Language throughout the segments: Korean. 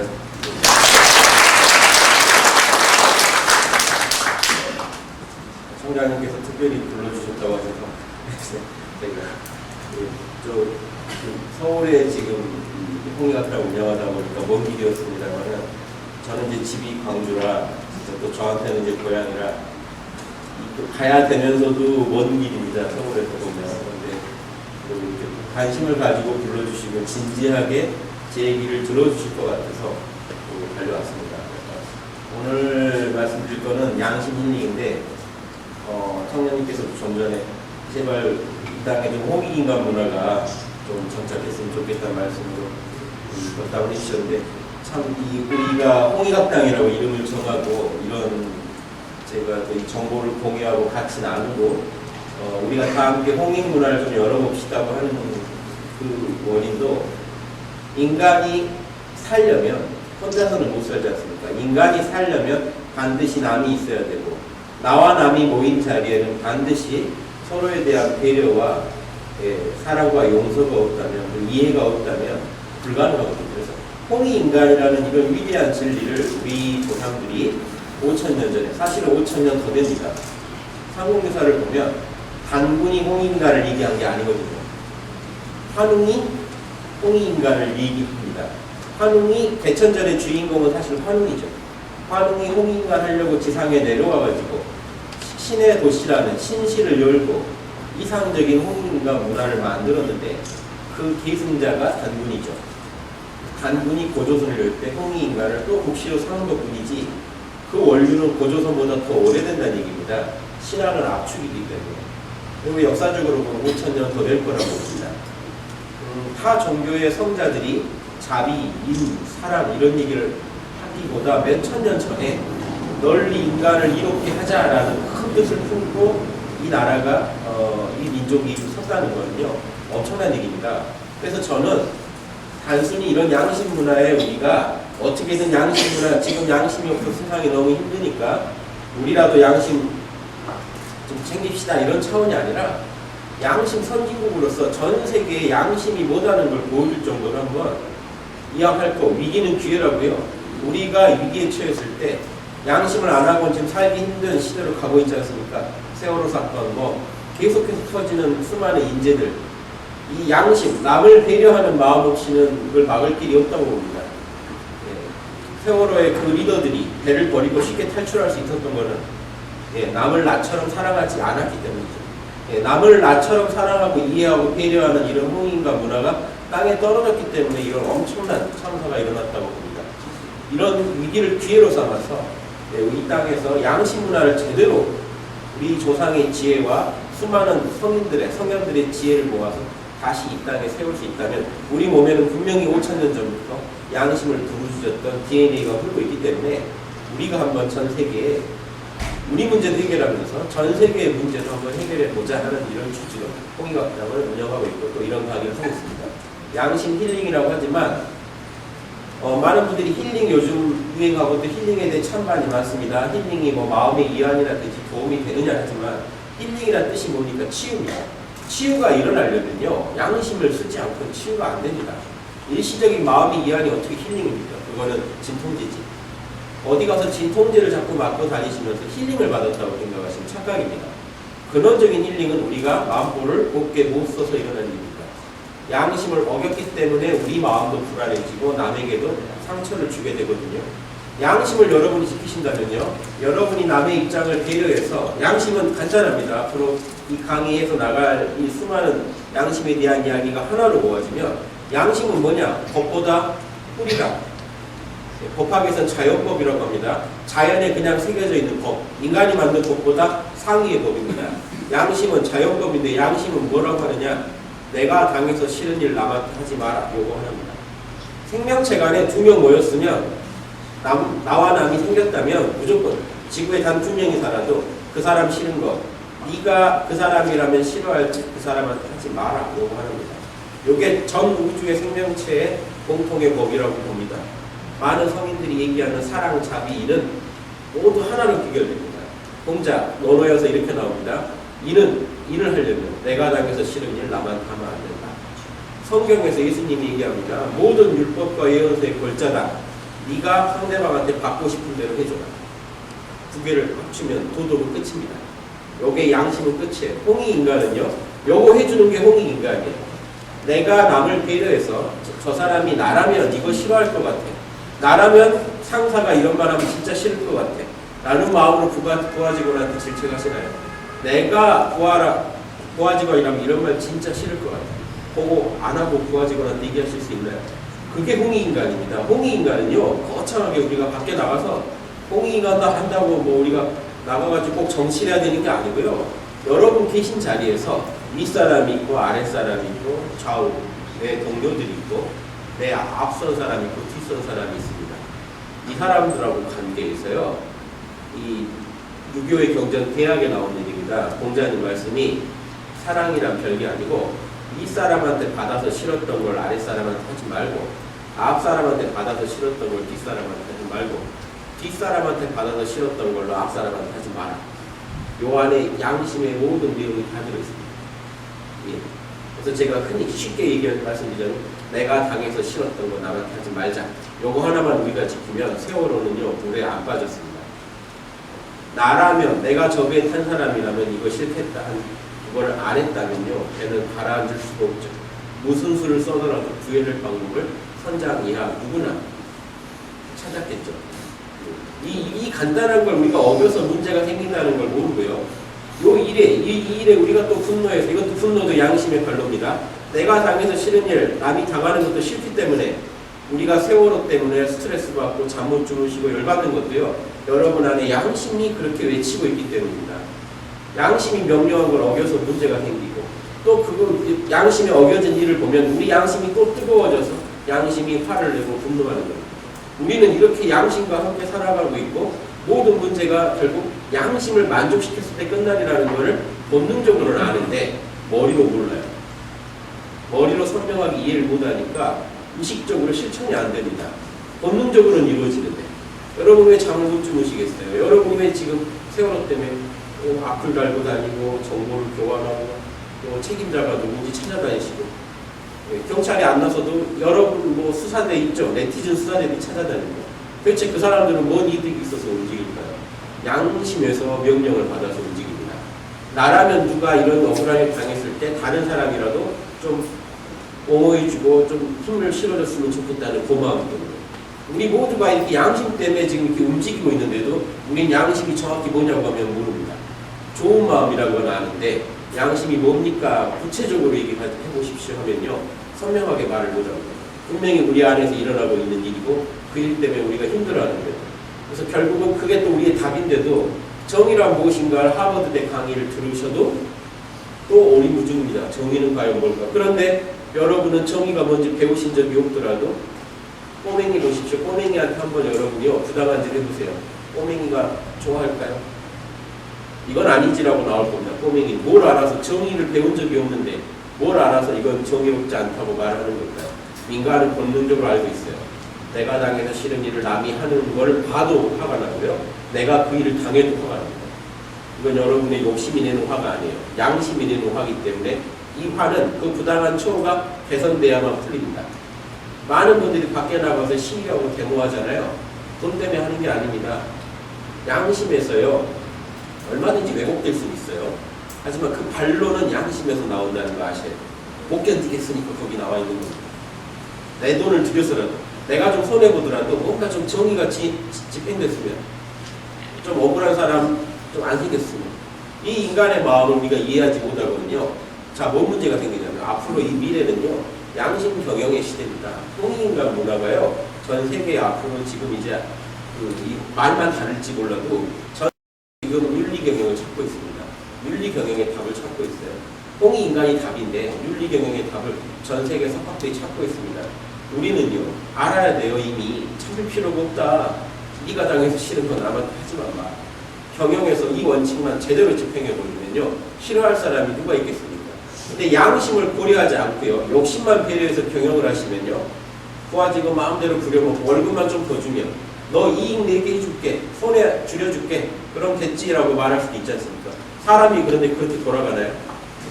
하겠습니다. 총장님께서 특별히 불러주셨다고 하셔서 제가 서울에 지금 홍익학당을 운영하다 보니까 먼 길이었습니다만은 저는 이제 집이 광주라 또 저한테는 이제 고향이라 또 가야 되면서도 먼 길입니다. 서울에서 보면. 그런데 이렇게 관심을 가지고 불러주시고 진지하게 제 얘기를 들어주실 것 같아서 달려왔습니다. 오늘 말씀드릴 거는 양심 힐링인데 청년님께서도 좀 전에 제발 이 땅에 좀 홍익인간 문화가 좀 정착했으면 좋겠다는 말씀으로 답을 해주셨는데 참 우리가 홍익학당이라고 이름을 정하고 이런 제가 또 이 정보를 공유하고 같이 나누고 우리가 다 함께 홍익 문화를 좀 열어봅시다고 하는 그 원인도 인간이 살려면 혼자서는 못 살지 않습니까? 인간이 살려면 반드시 남이 있어야 되고 나와 남이 모인 자리에는 반드시 서로에 대한 배려와 사랑과 용서가 없다면 이해가 없다면 불가능하거든요. 그래서 홍익인간이라는 이런 위대한 진리를 우리 조상들이 5,000년 전에, 사실은 5,000년 더 됩니다. 삼국유사를 보면 단군이 홍익인간을 얘기한 게 아니거든요. 환웅이 홍익인간을 얘기합니다. 환웅이 개천절의 주인공은 사실 환웅이죠. 환웅이 홍익인간 하려고 지상에 내려와가지고 신의 도시라는 신시를 열고 이상적인 홍익인간 문화를 만들었는데 그 계승자가 단군이죠. 단군이 고조선을 열 때 홍익인간을 또 국시로 삼은 것뿐이지 그 원류는 고조선보다 더 오래된다는 얘기입니다. 신화는 압축이기 때문에. 그리고 역사적으로 보면 5,000년 더 될 거라고 봅니다. 타 종교의 성자들이 자비, 임, 사랑 이런 얘기를 하기보다 몇 천 년 전에 널리 인간을 이롭게 하자라는 큰 뜻을 품고 이 나라가 이 민족이 섰다는 거는요 엄청난 얘기입니다. 그래서 저는 단순히 이런 양심 문화에 우리가 어떻게든 양심 문화, 지금 양심이 없어서 세상이 너무 힘드니까 우리라도 양심 좀 챙깁시다 이런 차원이 아니라 양심 선진국으로서 전 세계에 양심이 뭐다는 걸 보여줄 정도로 한번 이야기할 거. 위기는 기회라고요. 우리가 위기에 처했을 때 양심을 안 하고는 지금 살기 힘든 시대로 가고 있지 않습니까? 세월호 사건 계속해서 터지는 수많은 인재들 이 양심, 남을 배려하는 마음 없이는 그걸 막을 길이 없다고 봅니다. 세월호의 그 리더들이 배를 버리고 쉽게 탈출할 수 있었던 거는 남을 나처럼 사랑하지 않았기 때문이죠. 남을 나처럼 사랑하고 이해하고 배려하는 이런 홍익인간 문화가 땅에 떨어졌기 때문에 이런 엄청난 참사가 일어났다고 봅니다. 이런 위기를 기회로 삼아서 이 땅에서 양심 문화를 제대로 우리 조상의 지혜와 수많은 성현들의 지혜를 모아서 다시 이 땅에 세울 수 있다면 우리 몸에는 분명히 5,000년 전부터 양심을 부르짖었던 DNA가 흐르고 있기 때문에 우리가 한번 전 세계에 우리 문제도 해결하면서 전 세계의 문제도 한번 해결해보자 하는 이런 취지로 홍익학당을 운영하고 있고 또 이런 강의를 하고 있습니다. 양심 힐링이라고 하지만 많은 분들이 힐링 요즘 유행하고 또 힐링에 대해 참 많이 많습니다. 힐링이 마음의 이완이라든지 도움이 되느냐 하지만 힐링이라는 뜻이 뭡니까? 치유입니다. 치유가 일어나려면요 양심을 쓰지 않고는 치유가 안 됩니다. 일시적인 마음의 이완이 어떻게 힐링입니까? 그거는 진통제지. 어디 가서 진통제를 자꾸 맞고 다니시면서 힐링을 받았다고 생각하시면 착각입니다. 근원적인 힐링은 우리가 마음보를 곱게 못 써서 일어나는 일입니다. 양심을 어겼기 때문에 우리 마음도 불안해지고 남에게도 상처를 주게 되거든요. 양심을 여러분이 지키신다면요 여러분이 남의 입장을 배려해서 양심은 간단합니다. 앞으로 이 강의에서 나갈 이 수많은 양심에 대한 이야기가 하나로 모아지면 양심은 뭐냐? 법보다 뿌리다. 법학에서는 자연법이라고 합니다. 자연에 그냥 새겨져 있는 법, 인간이 만든 법보다 상위의 법입니다. 양심은 자연법인데 양심은 뭐라고 하느냐? 내가 당해서 싫은 일 남한테 하지 마라. 요거 합니다. 생명체 간에 2명 모였으면 나와 남이 생겼다면 무조건 지구에 단 2명이 살아도 그 사람 싫은 거 네가 그 사람이라면 싫어할 때 그 사람한테 하지 마라. 요거 합니다. 요게 전 우주의 생명체의 공통의 법이라고 봅니다. 많은 성인들이 얘기하는 사랑, 자비, 이는 모두 하나로 귀결됩니다. 공자, 논어여서 이렇게 나옵니다. 이는 일을 하려면 내가 당해서 싫은 일 남한테 하면 안 된다. 성경에서 예수님이 얘기합니다. 모든 율법과 예언서의 골자다. 네가 상대방한테 받고 싶은 대로 해줘라. 두 개를 합치면 도덕은 끝입니다. 요게 양심은 끝이에요. 홍익인간은요, 요거 해주는 게 홍익인간이에요. 내가 남을 배려해서 저 사람이 나라면 이거 싫어할 것 같아. 나라면 상사가 이런 말 하면 진짜 싫을 것 같아. 라는 마음으로 부하직원한테 질책하시나요? 내가 부하직원이라면 이런 말 진짜 싫을 것 같아. 보고 안 하고 부하직원한테 얘기하실 수 있나요? 그게 홍익인간입니다. 홍익인간은요, 거창하게 우리가 밖에 나가서 홍익인간다 한다고 뭐 우리가 나가가지고 꼭 정치를 해야 되는 게 아니고요. 여러분 계신 자리에서 윗사람이 있고 아랫사람이 있고 좌우 내 동료들이 있고 내 앞선 사람이 있고 뒤선 사람이 있습니다. 이 사람들하고 관계에서요, 이 유교의 경전 대학에 나오는 얘기입니다. 공자님 말씀이 사랑이란 별게 아니고 윗사람한테 받아서 싫었던 걸 아랫사람한테 하지 말고 앞사람한테 받아서 싫었던 걸 뒷사람한테 하지 말고 뒷사람한테 받아서 싫었던 걸로 앞사람한테 하지 마라. 요 안에 양심의 모든 내용이 다 들어있습니다. 예. 그래서 제가 흔히 쉽게 말씀드리자면 내가 당해서 싫었던 거 남한테 하지 말자. 요거 하나만 우리가 지키면 세월호는요 물에 안 빠졌습니다. 나라면 내가 저 배에 탄 사람이라면 이거 싫겠다 그걸 안 했다면요 걔는 가라앉을 수가 없죠. 무슨 수를 써더라도 구해낼 방법을 선장 이하 누구나 찾았겠죠. 이 간단한 걸 우리가 어겨서 문제가 생긴다는 걸 모르고요. 이 일에 우리가 또 분노해서, 이것도 분노도 양심의 발로입니다. 내가 당해서 싫은 일, 남이 당하는 것도 싫기 때문에 우리가 세월호 때문에 스트레스 받고 잠 못 주무시고 열받는 것도요. 여러분 안에 양심이 그렇게 외치고 있기 때문입니다. 양심이 명령한 걸 어겨서 문제가 생기고 또 그거 양심에 어겨진 일을 보면 우리 양심이 또 뜨거워져서 양심이 화를 내고 분노하는 겁니다. 우리는 이렇게 양심과 함께 살아가고 있고 모든 문제가 결국 양심을 만족시켰을 때 끝날이라는 것을 본능적으로는 아는데 머리로 몰라요. 머리로 선명하게 이해를 못하니까 의식적으로 실천이 안 됩니다. 본능적으로는 이루어지는데 여러분 왜 잠을 못 주무시겠어요? 여러분 왜 지금 세월호 때문에 악플 달고 다니고 정보를 교환하고 또 책임자가 누군지 찾아다니시고 경찰이 안 나서도 여러분 뭐 수사대 있죠. 네티즌 수사대들이 찾아다니고 도대체 그 사람들은 뭔 이득이 있어서 움직일까요? 양심에서 명령을 받아서 움직입니다. 나라면 누가 이런 억울한 일 당했을 때 다른 사람이라도 좀 옹호해주고 좀 힘을 실어줬으면 좋겠다는 고마움 때문에 우리 모두가 이렇게 양심 때문에 지금 이렇게 움직이고 있는데도 우린 양심이 정확히 뭐냐고 하면 모릅니다. 좋은 마음이라는 건 아는데 양심이 뭡니까? 구체적으로 얘기해보십시오 하면요. 선명하게 말을 못합니다. 분명히 우리 안에서 일어나고 있는 일이고 그 일 때문에 우리가 힘들어하는 거예요. 그래서 결국은 그게 또 우리의 답인데도 정의란 무엇인가 하버드대 강의를 들으셔도 또 오리무중입니다. 정의는 과연 뭘까? 그런데 여러분은 정의가 뭔지 배우신 적이 없더라도 꼬맹이 보십시오. 꼬맹이한테 한번 여러분이요 부당한 짓 해보세요. 꼬맹이가 좋아할까요? 이건 아니지라고 나올 겁니다. 꼬맹이 뭘 알아서 정의를 배운 적이 없는데 뭘 알아서 이건 정의롭지 않다고 말하는 걸까요? 인간은 본능적으로 알고 있어요. 내가 당해서 싫은 일을 남이 하는 걸 봐도 화가 나고요. 내가 그 일을 당해도 화가 납니다. 이건 여러분의 욕심이 내는 화가 아니에요. 양심이 내는 화이기 때문에 이 화는 그 부당한 처우가 개선돼야만 풀립니다. 많은 분들이 밖에 나가서 시위하고 데모하잖아요. 돈 때문에 하는 게 아닙니다. 양심에서요. 얼마든지 왜곡될 수 있어요. 하지만 그 반론은 양심에서 나온다는 거 아셔야 돼요. 못 견디겠으니까 거기 나와 있는 겁니다. 내 돈을 들여서라도 내가 좀 손해보더라도 뭔가 좀 정의가 집행됐으면 좀 억울한 사람 좀 안 생겼으면 이 인간의 마음을 우리가 이해하지 못하거든요. 자, 뭔 문제가 생기냐면 앞으로 이 미래는요. 양심 경영의 시대입니다. 홍익인간 문화가요. 전 세계 앞으로 지금 이제 이 말만 다를지 몰라도 지금 윤리 경영을 찾고 있습니다. 윤리 경영의 답을 찾고 있어요. 홍익인간이 답인데 윤리 경영의 답을 전 세계 석학들이 찾고 있습니다. 우리는요 알아야 돼요. 이미 찾을 필요가 없다. 네가 당해서 싫은 건 남한테 하지만 마. 경영에서 이 원칙만 제대로 집행해버리면요 싫어할 사람이 누가 있겠습니까? 근데 양심을 고려하지 않고요 욕심만 배려해서 경영을 하시면요 부하직원 마음대로 부려먹고 월급만 좀 더 주면 너 이익 내게 해줄게 손해 줄여줄게 그럼 됐지라고 말할 수도 있지 않습니까? 사람이 그런데 그렇게 돌아가나요?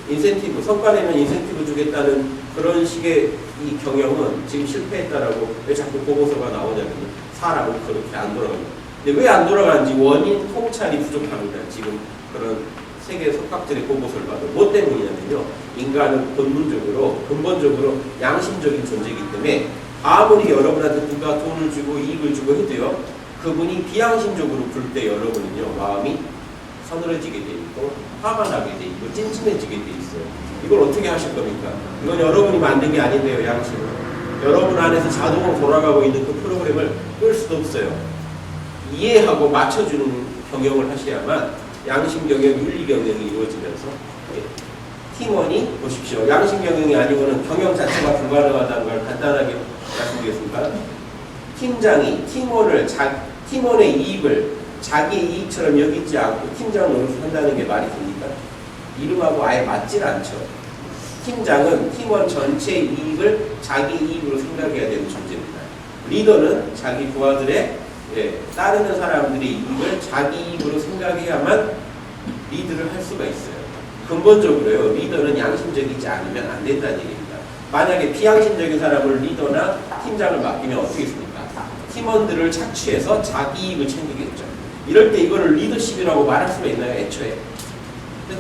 인센티브, 성과 내면 인센티브 주겠다는 그런 식의 이 경영은 지금 실패했다라고 왜 자꾸 보고서가 나오냐면 사람은 그렇게 안 돌아갑니다. 근데 왜 안 돌아가는지 원인 통찰이 부족합니다. 지금 그런 세계 석학들의 보고서를 봐도 뭐 때문이냐면요. 인간은 근본적으로 양심적인 존재이기 때문에 아무리 여러분한테 누가 돈을 주고 이익을 주고 해도요. 그분이 비양심적으로 굴 때 여러분은요. 마음이 서늘해지게 돼 있고 화가 나게 돼 있고 찜찜해지게 돼 있어요. 이걸 어떻게 하실 겁니까? 이건 여러분이 만든 게 아닌데요. 양심은. 여러분 안에서 자동으로 돌아가고 있는 그 프로그램을 끌 수도 없어요. 이해하고 맞춰주는 경영을 하셔야만 양심 경영, 윤리 경영이 이루어지면서 팀원이 보십시오. 양심 경영이 아니고는 경영 자체가 불가능하다는 걸 간단하게 말씀드리겠습니다. 팀장이 팀원의 이익을 자기의 이익처럼 여기지 않고 팀장 노릇을 한다는 게 말이 됩니까? 이름하고 아예 맞질 않죠. 팀장은 팀원 전체의 이익을 자기 이익으로 생각해야 되는 존재입니다. 리더는 자기 부하들의 따르는 사람들의 이익을 자기 이익으로 생각해야만 리드를 할 수가 있어요. 근본적으로요. 리더는 양심적이지 않으면 안 된다는 얘기입니다. 만약에 비양심적인 사람을 리더나 팀장을 맡기면 어떻게 했습니까? 팀원들을 착취해서 자기 이익을 챙기겠죠. 이럴 때 이거를 리더십이라고 말할 수가 있나요? 애초에.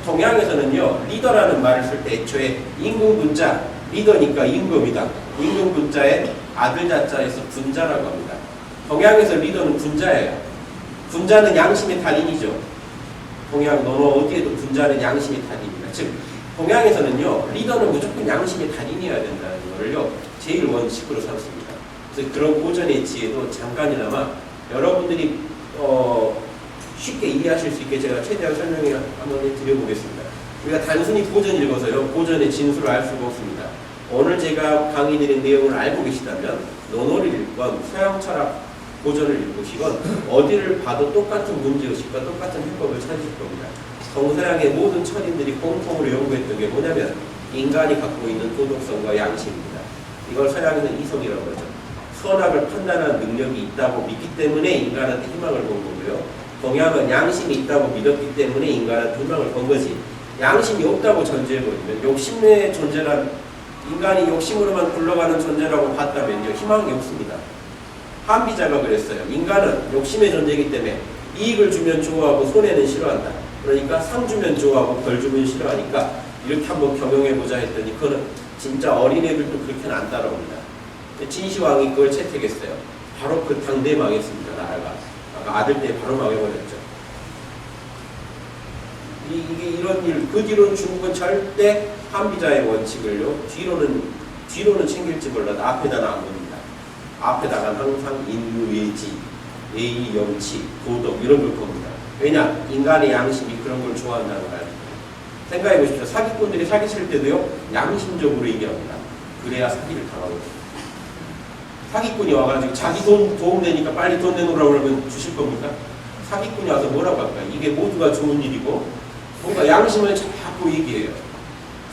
동양에서는요. 리더라는 말을 쓸 때 애초에 임금분자, 리더니까 임금이다. 임금분자의 아들 자자에서 분자라고 합니다. 동양에서 리더는 분자예요. 분자는 양심의 달인이죠. 동양 논어 어디에도 분자는 양심의 달인입니다. 즉 동양에서는요. 리더는 무조건 양심의 달인이어야 된다는 것을요. 제일 원칙으로 삼습니다. 그래서 그런 고전의 지혜도 잠깐이나마 여러분들이 쉽게 이해하실 수 있게 제가 최대한 설명을 한번 드려보겠습니다. 우리가 단순히 고전 읽어서요. 고전의 진술을 알 수가 없습니다. 오늘 제가 강의 드린 내용을 알고 계시다면 논어를 읽건 서양 철학 고전을 읽으시건 어디를 봐도 똑같은 문제의식과 똑같은 해법을 찾으실 겁니다. 동서양의 모든 철인들이 공통으로 연구했던 게 뭐냐면 인간이 갖고 있는 도덕성과 양심입니다. 이걸 서양에서는 이성이라고 하죠. 선악을 판단하는 능력이 있다고 믿기 때문에 인간한테 희망을 본 거고요. 동양은 양심이 있다고 믿었기 때문에 인간한테 희망을 본 거지. 양심이 없다고 전제해버리면 욕심의 존재란 인간이 욕심으로만 굴러가는 존재라고 봤다면요. 희망이 없습니다. 한비자가 그랬어요. 인간은 욕심의 존재이기 때문에 이익을 주면 좋아하고 손해는 싫어한다. 그러니까 상 주면 좋아하고 벌 주면 싫어하니까 이렇게 한번 경영해보자 했더니 그거는 진짜 어린애들도 그렇게는 안 따라옵니다. 진시황이 그걸 채택했어요. 바로 그 당대에 망했습니다. 나라가. 아까 아들 때 바로 망해버렸죠. 이게 이런 일, 그 뒤로는 중국은 절대 한비자의 원칙을요. 뒤로는 챙길지 몰라도 앞에다는 안 봅니다. 앞에다가 항상 인류예지, 예의, 염치, 도덕 이런 걸 겁니다. 왜냐? 인간의 양심이 그런 걸 좋아한다는 걸 알죠. 생각해 보십시오. 사기꾼들이 사기칠 때도요. 양심적으로 얘기합니다. 그래야 사기를 당하거든요. 사기꾼이 와가지고 자기 도움 되니까 빨리 돈 내놓으라고 그러면 주실 겁니까? 사기꾼이 와서 뭐라고 할까요? 이게 모두가 좋은 일이고 뭔가 양심을 자꾸 얘기해요.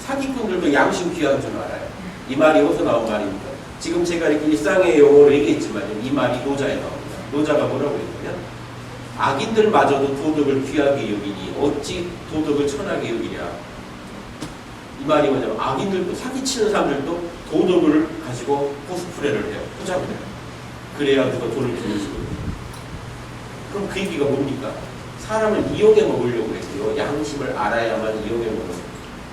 사기꾼들도 양심 귀한 줄 알아요. 이 말이 어디서 나온 말입니까? 지금 제가 이렇게 일상의 용어로 얘기했지만 이 말이 노자에 나옵니다. 노자가 뭐라고 했냐면 악인들마저도 도덕을 귀하게 여기니 어찌 도덕을 천하게 여기냐. 이 말이 뭐냐면 악인들도 사기치는 사람들도 도덕을 가지고 코스프레를 해요. 포장을 해요. 그래야 누가 돈을 주는. 그럼 그 얘기가 뭡니까? 사람을 이용해 먹으려고 했어요. 양심을 알아야만 이용해 먹어요.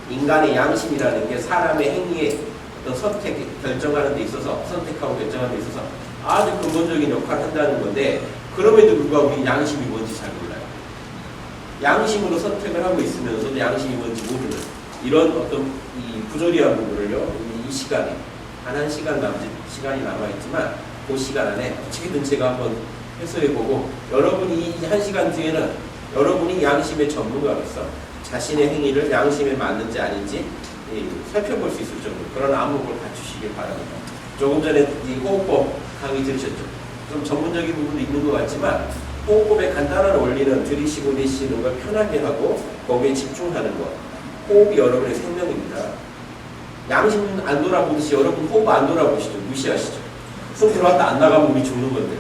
인간의 양심이라는 게 사람의 행위에 어떤 결정하는 데 있어서 선택하고 결정하는 데 있어서 아주 근본적인 역할을 한다는 건데 그럼에도 불구하고 우리 양심이 뭔지 잘 몰라요. 양심으로 선택을 하고 있으면서도 양심이 뭔지 모르는 이런 어떤 이 부조리한 부분을요. 이 시간에 한 시간 시간이 남아있지만 그 시간 안에 어떻게든 제가 한번 해소해보고 여러분이 이 1시간 뒤에는 여러분이 양심의 전문가로서 자신의 행위를 양심에 맞는지 아닌지 살펴볼 수 있을 정도 그런 안목을 갖추시길 바랍니다. 조금 전에 이 호흡법 강의 들으셨죠? 좀 전문적인 부분도 있는 것 같지만 호흡법의 간단한 원리는 들이쉬고 내쉬는 걸 편하게 하고 거기에 집중하는 것. 호흡이 여러분의 생명입니다. 양심 안 돌아보듯이 여러분 호흡 안 돌아보시죠. 무시하시죠. 숨 들어왔다 안 나가면 우리 죽는 건데요.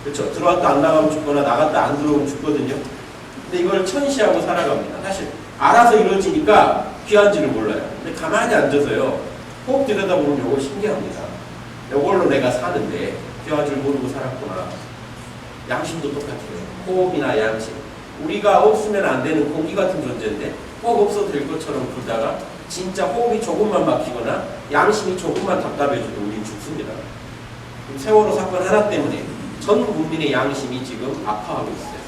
그렇죠. 들어왔다 안 나가면 죽거나 나갔다 안 들어오면 죽거든요. 근데 이걸 천시하고 살아갑니다. 사실 알아서 이루어지니까 귀한지를 몰라요. 근데 가만히 앉아서요. 호흡 들여다보면 요거 신기합니다. 요걸로 내가 사는데 귀한 줄 모르고 살았구나. 양심도 똑같아요. 호흡이나 양심. 우리가 없으면 안 되는 공기 같은 존재인데 꼭 없어도 될 것처럼 굴다가 진짜 호흡이 조금만 막히거나 양심이 조금만 답답해져도 우린 죽습니다. 세월호 사건 하나 때문에 전 국민의 양심이 지금 아파하고 있어요.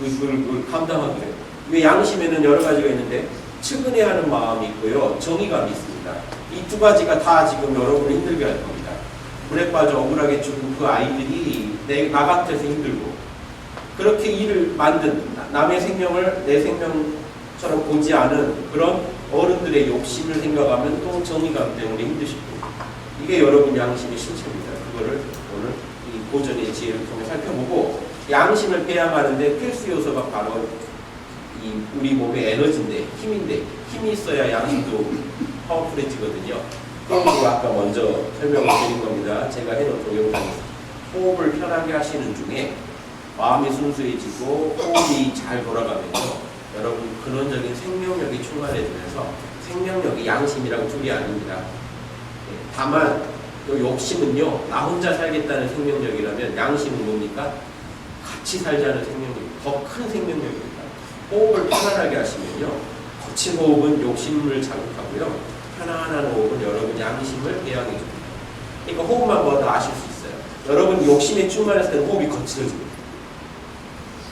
이걸 감당하기 위해. 왜 양심에는 여러 가지가 있는데 측은해하는 마음이 있고요. 정의감이 있습니다. 이 두 가지가 다 지금 여러분을 힘들게 할 겁니다. 물에 빠져 억울하게 죽은 그 아이들이 나 같아서 힘들고 그렇게 일을 만든 남의 생명을 내 생명처럼 보지 않은 그런 어른들의 욕심을 생각하면 또 정의감 때문에 힘드시고 이게 여러분 양심의 실체입니다. 그거를 오늘 이 고전의 지혜를 통해 살펴보고 양심을 배양하는데 필수 요소가 바로 이 우리 몸의 에너지인데 힘인데 힘이 있어야 양심도 파워풀해지거든요. 호흡을 아까 먼저 설명을 드린 겁니다. 제가 해놓은 동영상에서 호흡을 편하게 하시는 중에 마음이 순수해지고 호흡이 잘 돌아가면서 여러분 근원적인 생명력이 충만해지면서 생명력이 양심이랑 둘이 아닙니다. 다만 또 욕심은요 나 혼자 살겠다는 생명력이라면 양심은 뭡니까? 같이 살자는 생명력, 더 큰 생명력입니다. 호흡을 편안하게 하시면요 거친 호흡은 욕심을 자극하고요 편안한 호흡은 여러분 양심을 배양해 줍니다. 그러니까 호흡만 봐도 아실 수 있어요. 여러분 욕심에 충만했을 때는 호흡이 거칠어집니다.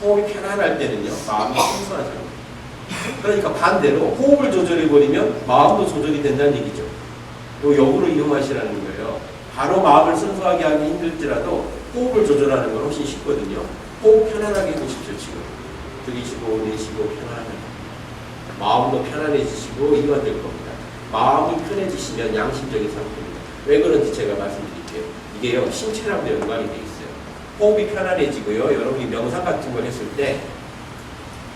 호흡이 편안할 때는요 마음이 순수한 사람입니다. 그러니까 반대로 호흡을 조절해버리면 마음도 조절이 된다는 얘기죠. 요 역으로 이용하시라는 거예요. 바로 마음을 순수하게 하기 힘들지라도 호흡을 조절하는 건 훨씬 쉽거든요. 호흡 편안하게 해보십시오. 지금 들이쉬고 내쉬고 편안하게 마음도 편안해지시고 이건 될 겁니다. 마음이 편해지시면 양심적인 상태입니다. 왜 그런지 제가 말씀드릴게요. 이게요 신체랑도 연관이 돼 있어요. 호흡이 편안해지고요. 여러분이 명상 같은 걸 했을 때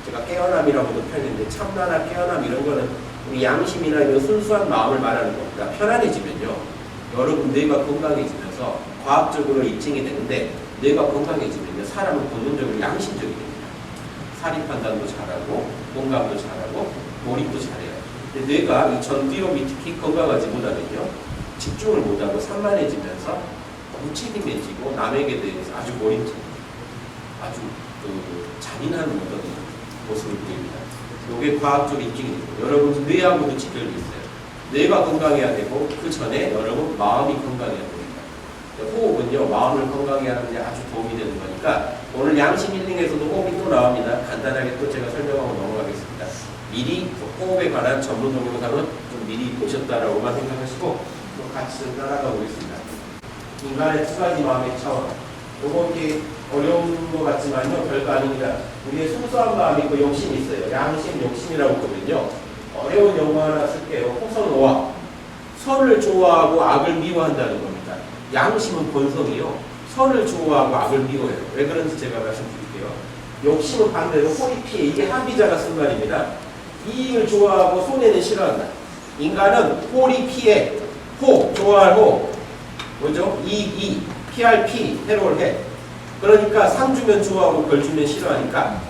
제가 깨어남이라고도 표현했는데 참나나 깨어남 이런 거는 우리 양심이나 이런 순수한 마음을 말하는 겁니다. 편안해지면요 여러분 뇌가 건강해지면서 과학적으로 입증이 되는데 뇌가 건강해지면요 사람은 본능적으로 양심적이 됩니다. 사리 판단도 잘하고 공감도 잘하고 몰입도 잘해요. 근데 뇌가 이 전두엽이 특히 건강하지 못하면요 집중을 못하고 산만해지면서 무책임해지고 남에게 대해서 아주 몰입적이고 아주 잔인한 어떤 모습을 보입니다. 이게 과학적으로 입증이 되고 여러분 뇌하고도 직결이 있어요. 뇌가 건강해야 되고 그 전에 여러분 마음이 건강해야 됩니다. 호흡은요 마음을 건강해 하는데 아주 도움이 되는 거니까 오늘 양심 힐링에서도 호흡이 또 나옵니다. 간단하게 또 제가 설명하고 넘어가겠습니다. 미리 호흡에 관한 전문 동영상은 좀 미리 보셨다라고만 생각하시고 또 같이 좀 따라가 보겠습니다. 인간의 두 가지 마음의 차원. 요거 이렇게 어려운 것 같지만요 별거 아닙니다. 우리의 순수한 마음이 있고 욕심이 있어요. 양심, 욕심이라고 하거든요. 어려운 용어 하나 쓸게요. 호선오악. 선을 좋아하고 악을 미워한다는 겁니다. 양심은 본성이요. 선을 좋아하고 악을 미워해요. 왜 그런지 제가 말씀드릴게요. 욕심은 반대로 호의피해. 이게 한비자가 쓴 말입니다. 이익을 좋아하고 손해는 싫어한다. 인간은 호리피해. 호, 좋아할 호. 뭐죠? 이익, 피할 피, 해로울 해. 그러니까 상 주면 좋아하고 벌 주면 싫어하니까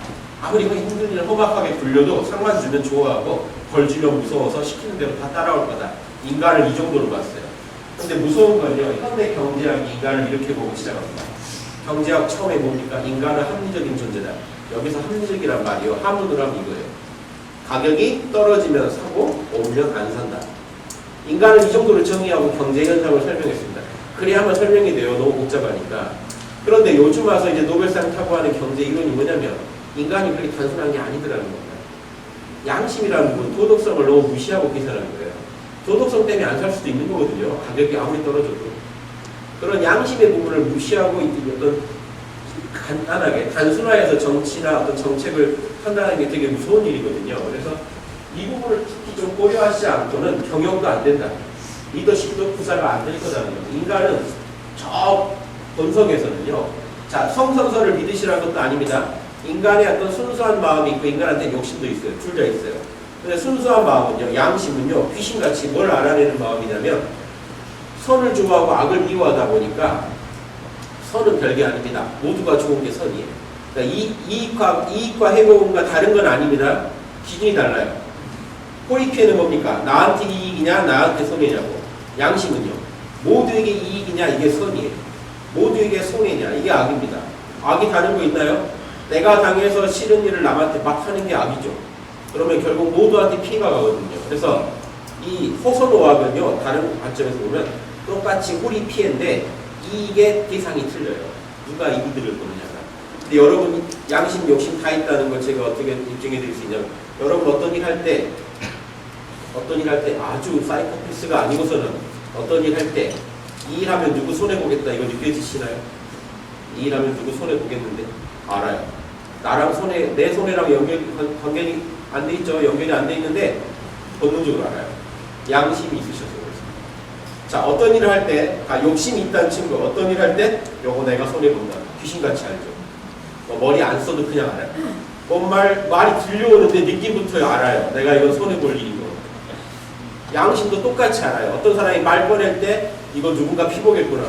아무리 힘든 일을 험악하게 굴려도 상만 주면 좋아하고 벌 주면 무서워서 시키는 대로 다 따라올 거다. 인간을 이 정도로 봤어요. 근데 무서운 건요. 현대 경제학이 인간을 이렇게 보고 시작합니다. 경제학 처음에 뭡니까? 인간은 합리적인 존재다. 여기서 합리적이란 말이요. 함문으로 하면 이거예요. 가격이 떨어지면 사고 오르면 안 산다. 인간은 이 정도로 정의하고 경제 현상을 설명했습니다. 그래야만 설명이 돼요. 너무 복잡하니까. 그런데 요즘 와서 이제 노벨상 타고 하는 경제 이론이 뭐냐면 인간이 그렇게 단순한 게 아니더라는 겁니다. 양심이라는 건 도덕성을 너무 무시하고 계산하는 거예요. 도덕성 때문에 안 살 수도 있는 거거든요. 가격이 아무리 떨어져도. 그런 양심의 부분을 무시하고 어떤 간단하게 단순화해서 정치나 어떤 정책을 판단하는 게 되게 무서운 일이거든요. 그래서 이 부분을 특히 좀 고려하지 않고는 경영도 안 된다. 리더십도 구사가 안 될 거다는 거예요. 인간은 저 본성에서는요. 자, 성선설을 믿으시라는 것도 아닙니다. 인간의 어떤 순수한 마음이 있고 인간한테 욕심도 있어요. 둘 다 있어요. 근데 순수한 마음은요. 양심은요. 귀신같이 뭘 알아내는 마음이냐면 선을 좋아하고 악을 미워하다 보니까 선은 별게 아닙니다. 모두가 좋은 게 선이에요. 그러니까 이익과 해로움과 다른 건 아닙니다. 기준이 달라요. 호리 피해는 뭡니까? 나한테 이익이냐 나한테 손해냐고. 양심은요. 모두에게 이익이냐 이게 선이에요. 모두에게 손해냐 이게 악입니다. 악이 다른 거 있나요? 내가 당해서 싫은 일을 남한테 막 하는 게 악이죠. 그러면 결국 모두한테 피해가 가거든요. 그래서 이 호소노악은요 다른 관점에서 보면 똑같이 호리 피해인데 이익의 대상이 틀려요. 누가 이익을 보느냐가. 근데 여러분 양심 욕심 다 있다는 걸 제가 어떻게 입증해 드릴 수 있냐면 여러분 어떤 일 할 때 아주 사이코패스가 아니고서는 어떤 일 할 때 이 일하면 누구 손해보겠다 이거 느껴지시나요? 이 일하면 누구 손해보겠는데? 알아요. 나랑 내 손해랑 관계이 안 돼 있죠. 연결이 안 돼 있는데 본능적으로 알아요. 양심이 있으셔서 그렇습니다. 자, 어떤 일을 할 때 욕심이 있다는 친구 어떤 일 할 때 요거 내가 손해본다. 귀신같이 알죠. 머리 안 써도 그냥 알아요. 말이 들려오는데 느낌부터 알아요. 내가 이건 손해볼 일인 거. 양심도 똑같이 알아요. 어떤 사람이 말 꺼낼 때 이거 누군가 피보겠구나.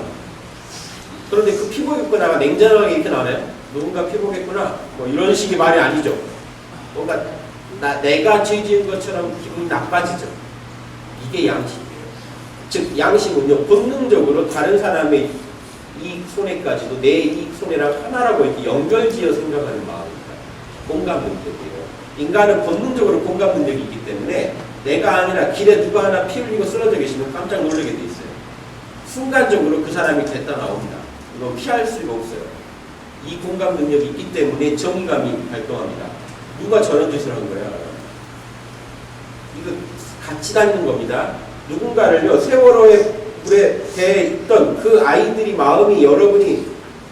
그런데 그 피보겠구나가 냉정하게 이렇게 나와요. 누군가 피보겠구나. 뭐 이런 식의 말이 아니죠. 뭔가 내가 죄 지은 것처럼 기분이 나빠지죠. 이게 양심이에요. 즉 양심은요 본능적으로 다른 사람의 이익 손해까지도 내 이익 손해랑 하나라고 이렇게 연결지어 생각하는 마음입니다. 공감 능력이에요. 인간은 본능적으로 공감 능력이 있기 때문에 내가 아니라 길에 누가 하나 피 흘리고 쓰러져 계시면 깜짝 놀라게 돼 있어요. 순간적으로 그 사람이 됐다 나옵니다. 이건 피할 수가 없어요. 이 공감 능력이 있기 때문에 정의감이 발동합니다. 누가 저런 짓을 한 거야? 이거 같이 다니는 겁니다. 누군가를요 세월호에 물에 대해 있던 그 아이들이 마음이 여러분이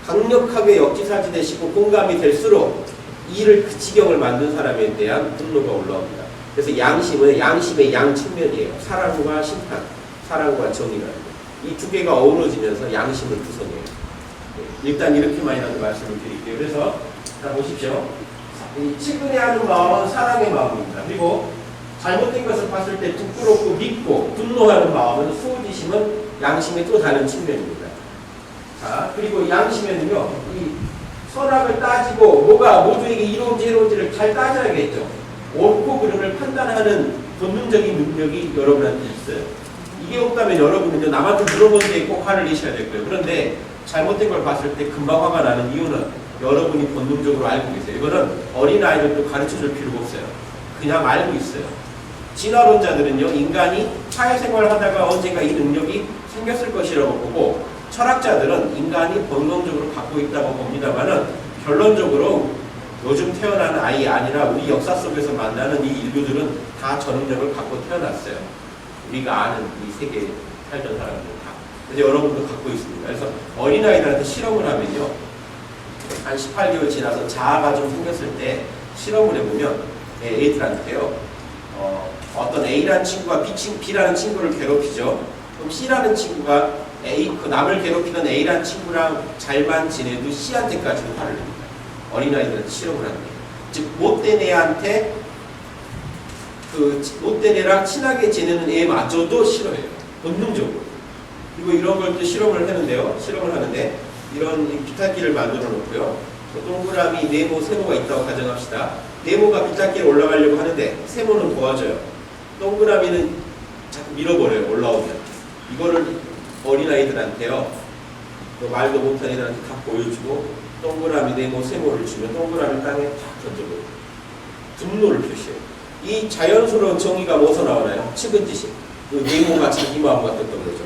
강력하게 역지사지되시고 공감이 될수록 이 일을 그 지경을 만든 사람에 대한 분노가 올라옵니다. 그래서 양심은 양심의 양 측면이에요. 사랑과 심판, 사랑과 정의라는 거. 이 두 개가 어우러지면서 양심을 구성해요. 일단 이렇게만이라도 말씀을 드릴게요. 그래서 자 보십시오. 이 측은해하는 마음은 사랑의 마음입니다. 그리고 잘못된 것을 봤을 때 부끄럽고 믿고 분노하는 마음은 수호지심은 양심의 또 다른 측면입니다. 자 그리고 양심에는요 이 선악을 따지고 뭐가 모두에게 이로운지 해로운지를 잘 따져야겠죠. 옳고 그름을 판단하는 본능적인 능력이 여러분한테 있어요. 이게 없다면 여러분은요 남한테 물어본 데에 꼭 화를 내셔야 될 거예요. 그런데 잘못된 걸 봤을 때 금방 화가 나는 이유는 여러분이 본능적으로 알고 계세요. 이거는 어린아이들도 가르쳐줄 필요가 없어요. 그냥 알고 있어요. 진화론자들은요 인간이 사회생활을 하다가 언젠가 이 능력이 생겼을 것이라고 보고 철학자들은 인간이 본능적으로 갖고 있다고 봅니다만은 결론적으로 요즘 태어나는 아이 아니라 우리 역사 속에서 만나는 이 인류들은 다 저 능력을 갖고 태어났어요. 우리가 아는 이 세계에 살던 사람들 다. 그래서 여러분도 갖고 있습니다. 그래서 어린아이들한테 실험을 하면요. 한 18개월 지나서 자아가 좀 생겼을 때 실험을 해보면 애들한테요. 어떤 A라는 친구가 B라는 친구를 괴롭히죠. 그럼 C라는 친구가 남을 괴롭히는 A라는 친구랑 잘만 지내도 C한테까지도 화를 냅니다. 어린아이들한테 실험을 합니다. 즉 못된 애한테 못된 애랑 친하게 지내는 애마저도 싫어해요. 본능적으로. 그리고 이런 걸 또 실험을 하는데 이런 비탈길을 만들어 놓고요. 동그라미, 네모, 세모가 있다고 가정합시다. 네모가 비탈길에 올라가려고 하는데 세모는 도와줘요. 동그라미는 자꾸 밀어버려요. 올라오면. 이거를 어린아이들한테요. 말도 못한 애들한테 다 보여주고 동그라미, 네모, 세모를 주면 동그라미 땅에 탁 던져버려요. 분노를 표시해요. 이 자연스러운 정의가 뭐서 나오나요? 측은지심. 그 네모가 자기 마음 같았던 거죠.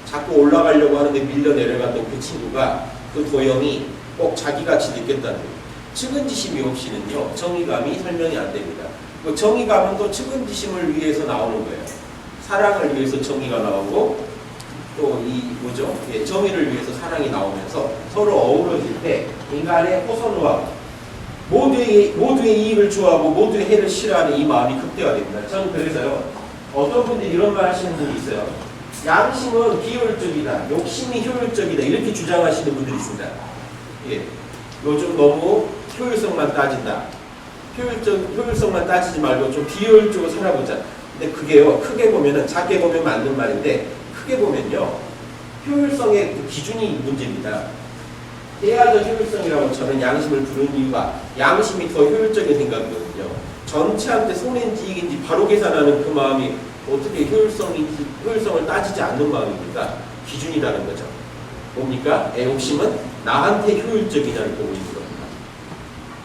자꾸 올라가려고 하는데 밀려 내려갔던 그 친구가 그 도형이 꼭 자기같이 느꼈다는 거예요. 측은지심이 없이는요 정의감이 설명이 안 됩니다. 그 정의감은 또 측은지심을 위해서 나오는 거예요. 사랑을 위해서 정의가 나오고 또 정의를 위해서 사랑이 나오면서 서로 어우러질 때 인간의 호소노와 모두의 이익을 좋아하고 모두의 해를 싫어하는 이 마음이 극대화됩니다. 저는 그래서요 어떤 분들이 이런 말 하시는 분이 있어요. 양심은 비효율적이다, 욕심이 효율적이다 이렇게 주장하시는 분들이 있습니다. 예, 요즘 너무 효율성만 따진다. 효율성만 따지지 말고 좀 비효율적으로 살아보자. 근데 그게요 크게 보면은 작게 보면 맞는 말인데 크게 보면요 효율성의 그 기준이 문제입니다. 해야 더 효율성이라고 저는 양심을 부르는 이유가 양심이 더 효율적인 생각이거든요. 전체한테 손해인지 이익인지 바로 계산하는 그 마음이 어떻게 효율성을 따지지 않는 마음입니까? 기준이라는 거죠. 뭡니까? 애욕심은 나한테 효율적이냐를 보고 있는 겁니다.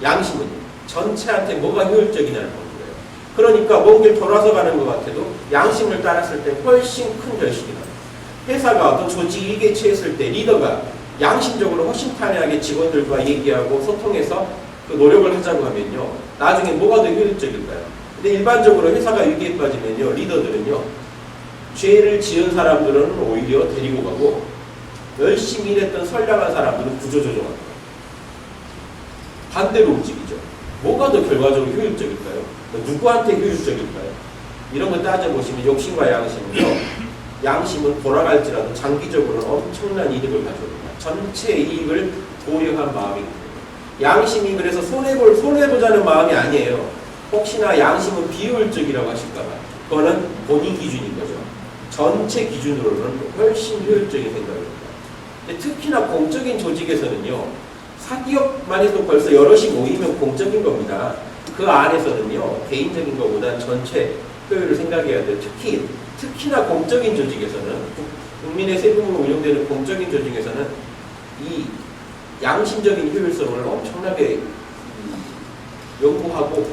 양심은 전체한테 뭐가 효율적이냐를 보는 거예요. 그러니까 먼 길 돌아서 가는 것 같아도 양심을 따랐을 때 훨씬 큰 결실이 나요. 회사가 어떤 조직이 일개 처했을 때 리더가 양심적으로 허심탄회하게 직원들과 얘기하고 소통해서 그 노력을 하자고 하면요, 나중에 뭐가 더 효율적일까요? 근데 일반적으로 회사가 위기에 빠지면요, 리더들은요, 죄를 지은 사람들은 오히려 데리고 가고 열심히 일했던 선량한 사람들은 구조조정합니다. 반대로 움직이죠. 뭐가 더 결과적으로 효율적일까요? 누구한테 효율적일까요? 이런 걸 따져보시면 욕심과 양심은요, 양심은 돌아갈지라도 장기적으로는 엄청난 이득을 가져옵니다. 전체 이익을 고려한 마음입니다. 양심이 그래서 손해보자는 마음이 아니에요. 혹시나 양심은 비효율적이라고 하실까봐. 그거는 본인 기준인 거죠. 전체 기준으로는 훨씬 효율적인 생각입니다. 근데 특히나 공적인 조직에서는요, 사기업만 해도 벌써 여럿이 모이면 공적인 겁니다. 그 안에서는요, 개인적인 것보다 전체 효율을 생각해야 돼요. 특히나 공적인 조직에서는, 국민의 세금으로 운영되는 공적인 조직에서는 이 양심적인 효율성을 엄청나게 연구하고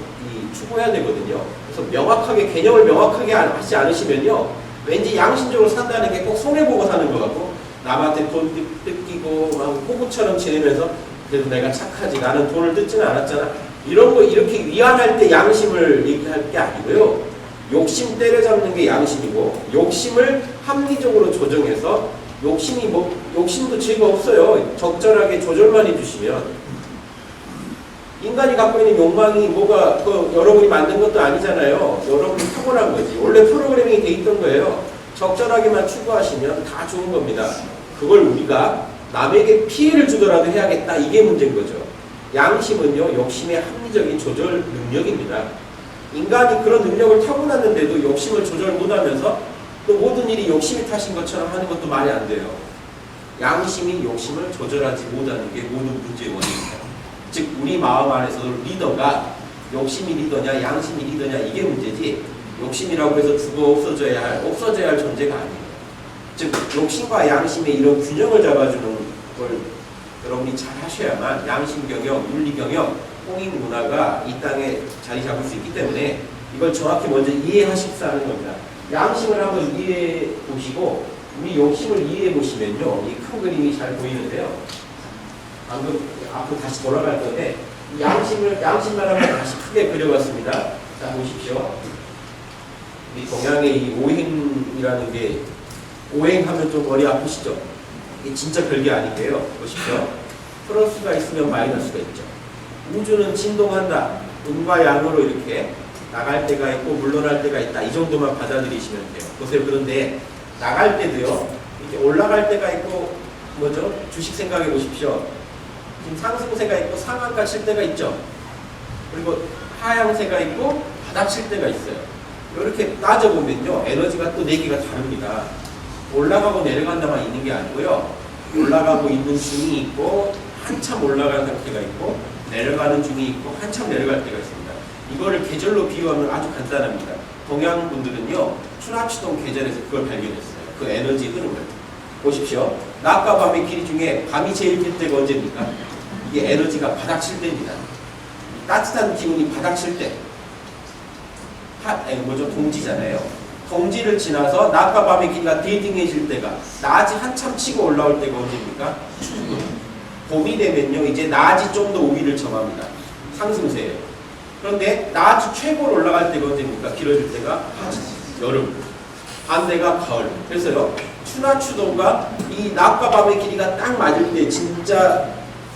추구해야 되거든요. 그래서 개념을 명확하게 하지 않으시면요, 왠지 양심적으로 산다는 게 꼭 손해보고 사는 것 같고, 남한테 돈 뜯기고 막 호구처럼 지내면서 그래도 내가 착하지, 나는 돈을 뜯지는 않았잖아, 이런 거 이렇게 위안할 때 양심을 얘기할 게 아니고요, 욕심 때려잡는 게 양심이고, 욕심을 합리적으로 조정해서 욕심도 죄가 없어요. 적절하게 조절만 해주시면. 인간이 갖고 있는 욕망이 뭐가 여러분이 만든 것도 아니잖아요. 여러분이 타고난 거지. 원래 프로그래밍이 돼 있던 거예요. 적절하게만 추구하시면 다 좋은 겁니다. 그걸 우리가 남에게 피해를 주더라도 해야겠다, 이게 문제인 거죠. 양심은요, 욕심의 합리적인 조절 능력입니다. 인간이 그런 능력을 타고났는데도 욕심을 조절 못하면서 또 모든 일이 욕심이 타신 것처럼 하는 것도 말이 안 돼요. 양심이 욕심을 조절하지 못하는 게 모든 문제의 원인입니다. 즉 우리 마음 안에서도 리더가 욕심이 리더냐 양심이 리더냐 이게 문제지, 욕심이라고 해서 죽어 없어져야 할 존재가 아니에요. 즉 욕심과 양심의 이런 균형을 잡아주는 걸 여러분이 잘 하셔야만 양심 경영, 윤리 경영, 공익 문화가 이 땅에 자리 잡을 수 있기 때문에 이걸 정확히 먼저 이해하십사 하는 겁니다. 양심을 한번 이해해 보시고 우리 욕심을 이해해 보시면요, 이 큰 그림이 잘 보이는데요. 방금 앞으로 다시 돌아갈 건데 양심만 한번 다시 크게 그려봤습니다. 자 보십시오. 우리 동양의 이 오행이라는 게, 오행하면 좀 머리 아프시죠? 이게 진짜 별게 아닌데요. 보십시오. 플러스가 있으면 마이너스가 있죠. 우주는 진동한다. 음과 양으로 이렇게 나갈 때가 있고 물러날 때가 있다. 이 정도만 받아들이시면 돼요. 보세요. 그런데 나갈 때도요, 이렇게 올라갈 때가 있고, 뭐죠? 주식 생각해 보십시오. 지금 상승세가 있고 상한가 칠 때가 있죠. 그리고 하향세가 있고 바닥 칠 때가 있어요. 이렇게 따져보면요, 에너지가 또 4개가 다릅니다. 올라가고 내려간다만 있는 게 아니고요, 올라가고 있는 중이 있고 한참 올라가는 상태가 있고 내려가는 중이 있고 한참 내려갈 때가 있습니다. 이거를 계절로 비유하면 아주 간단합니다. 동양 분들은요, 추나추동 계절에서 그걸 발견했어요. 그 에너지 흐름을. 보십시오. 낮과 밤의 길이 중에 밤이 제일 길 때가 언제입니까? 이게 에너지가 바닥칠 때입니다. 따뜻한 기운이 바닥칠 때. 동지잖아요. 동지를 지나서 낮과 밤의 길이가 대등해질 때가, 낮이 한참 치고 올라올 때가 언제입니까? 추운. 봄이 되면요, 이제 낮이 좀 더 우위를 점합니다. 상승세예요. 그런데 낮이 최고로 올라갈 때가 언제입니까? 길어질 때가 여름. 반대가 가을. 그래서요, 추나추동과 이 낮과 밤의 길이가 딱 맞을 때, 진짜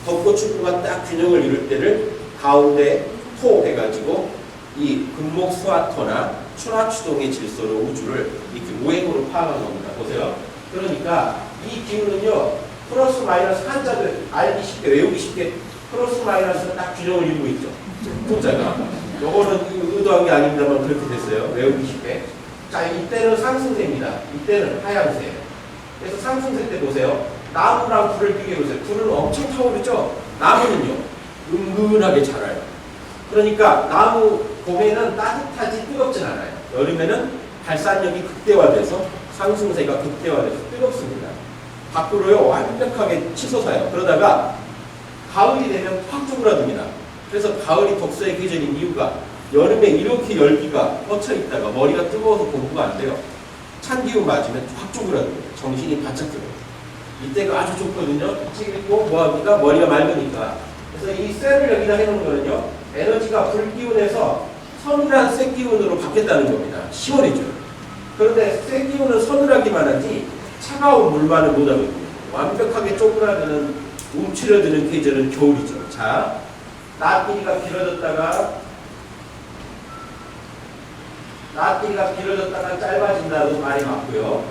덥고 춥고가 딱 균형을 이룰 때를 가운데 토 해가지고 이 금목수화토나 추나추동의 질서로 우주를 이렇게 오행으로 파악한 겁니다. 보세요. 그러니까 이 기운은요, 플러스 마이너스 한자들 알기 쉽게, 외우기 쉽게 플러스 마이너스 딱 균형을 이루고 있죠. 토자가. 요거는 의도한 게 아닙니다만 그렇게 됐어요. 외우기 쉽게. 자, 이때는 상승세입니다. 이때는 하향세. 그래서 상승세 때 보세요. 나무랑 불을 비교해보세요. 불은 엄청 타오르죠? 나무는요, 은근하게 자라요. 그러니까 나무 봄에는 따뜻하지 뜨겁진 않아요. 여름에는 발산력이 극대화돼서 상승세가 극대화돼서 뜨겁습니다. 밖으로요 완벽하게 치솟아요. 그러다가 가을이 되면 확 쪼그라듭니다. 그래서 가을이 독서의 계절인 이유가 여름에 이렇게 열기가 뻗쳐 있다가 머리가 뜨거워서 공부가 안 돼요. 찬 기운 맞으면 확 쪼그라듭니다. 정신이 바짝 들어요. 이때가 아주 좋거든요. 책 읽고 뭐합니까? 머리가 맑으니까. 그래서 이 쇠를 여기다 해놓은 거는요 에너지가 불기운에서 서늘한 쇠기운으로 바뀌었다는 겁니다. 시원해져요. 그런데 쇠기운은 서늘하기만 하지 차가운 물만은 못하거든요. 완벽하게 쪼그라드는 움츠려드는 계절은 겨울이죠. 자, 낮 길이가 길어졌다가 짧아진다는 말이 맞고요.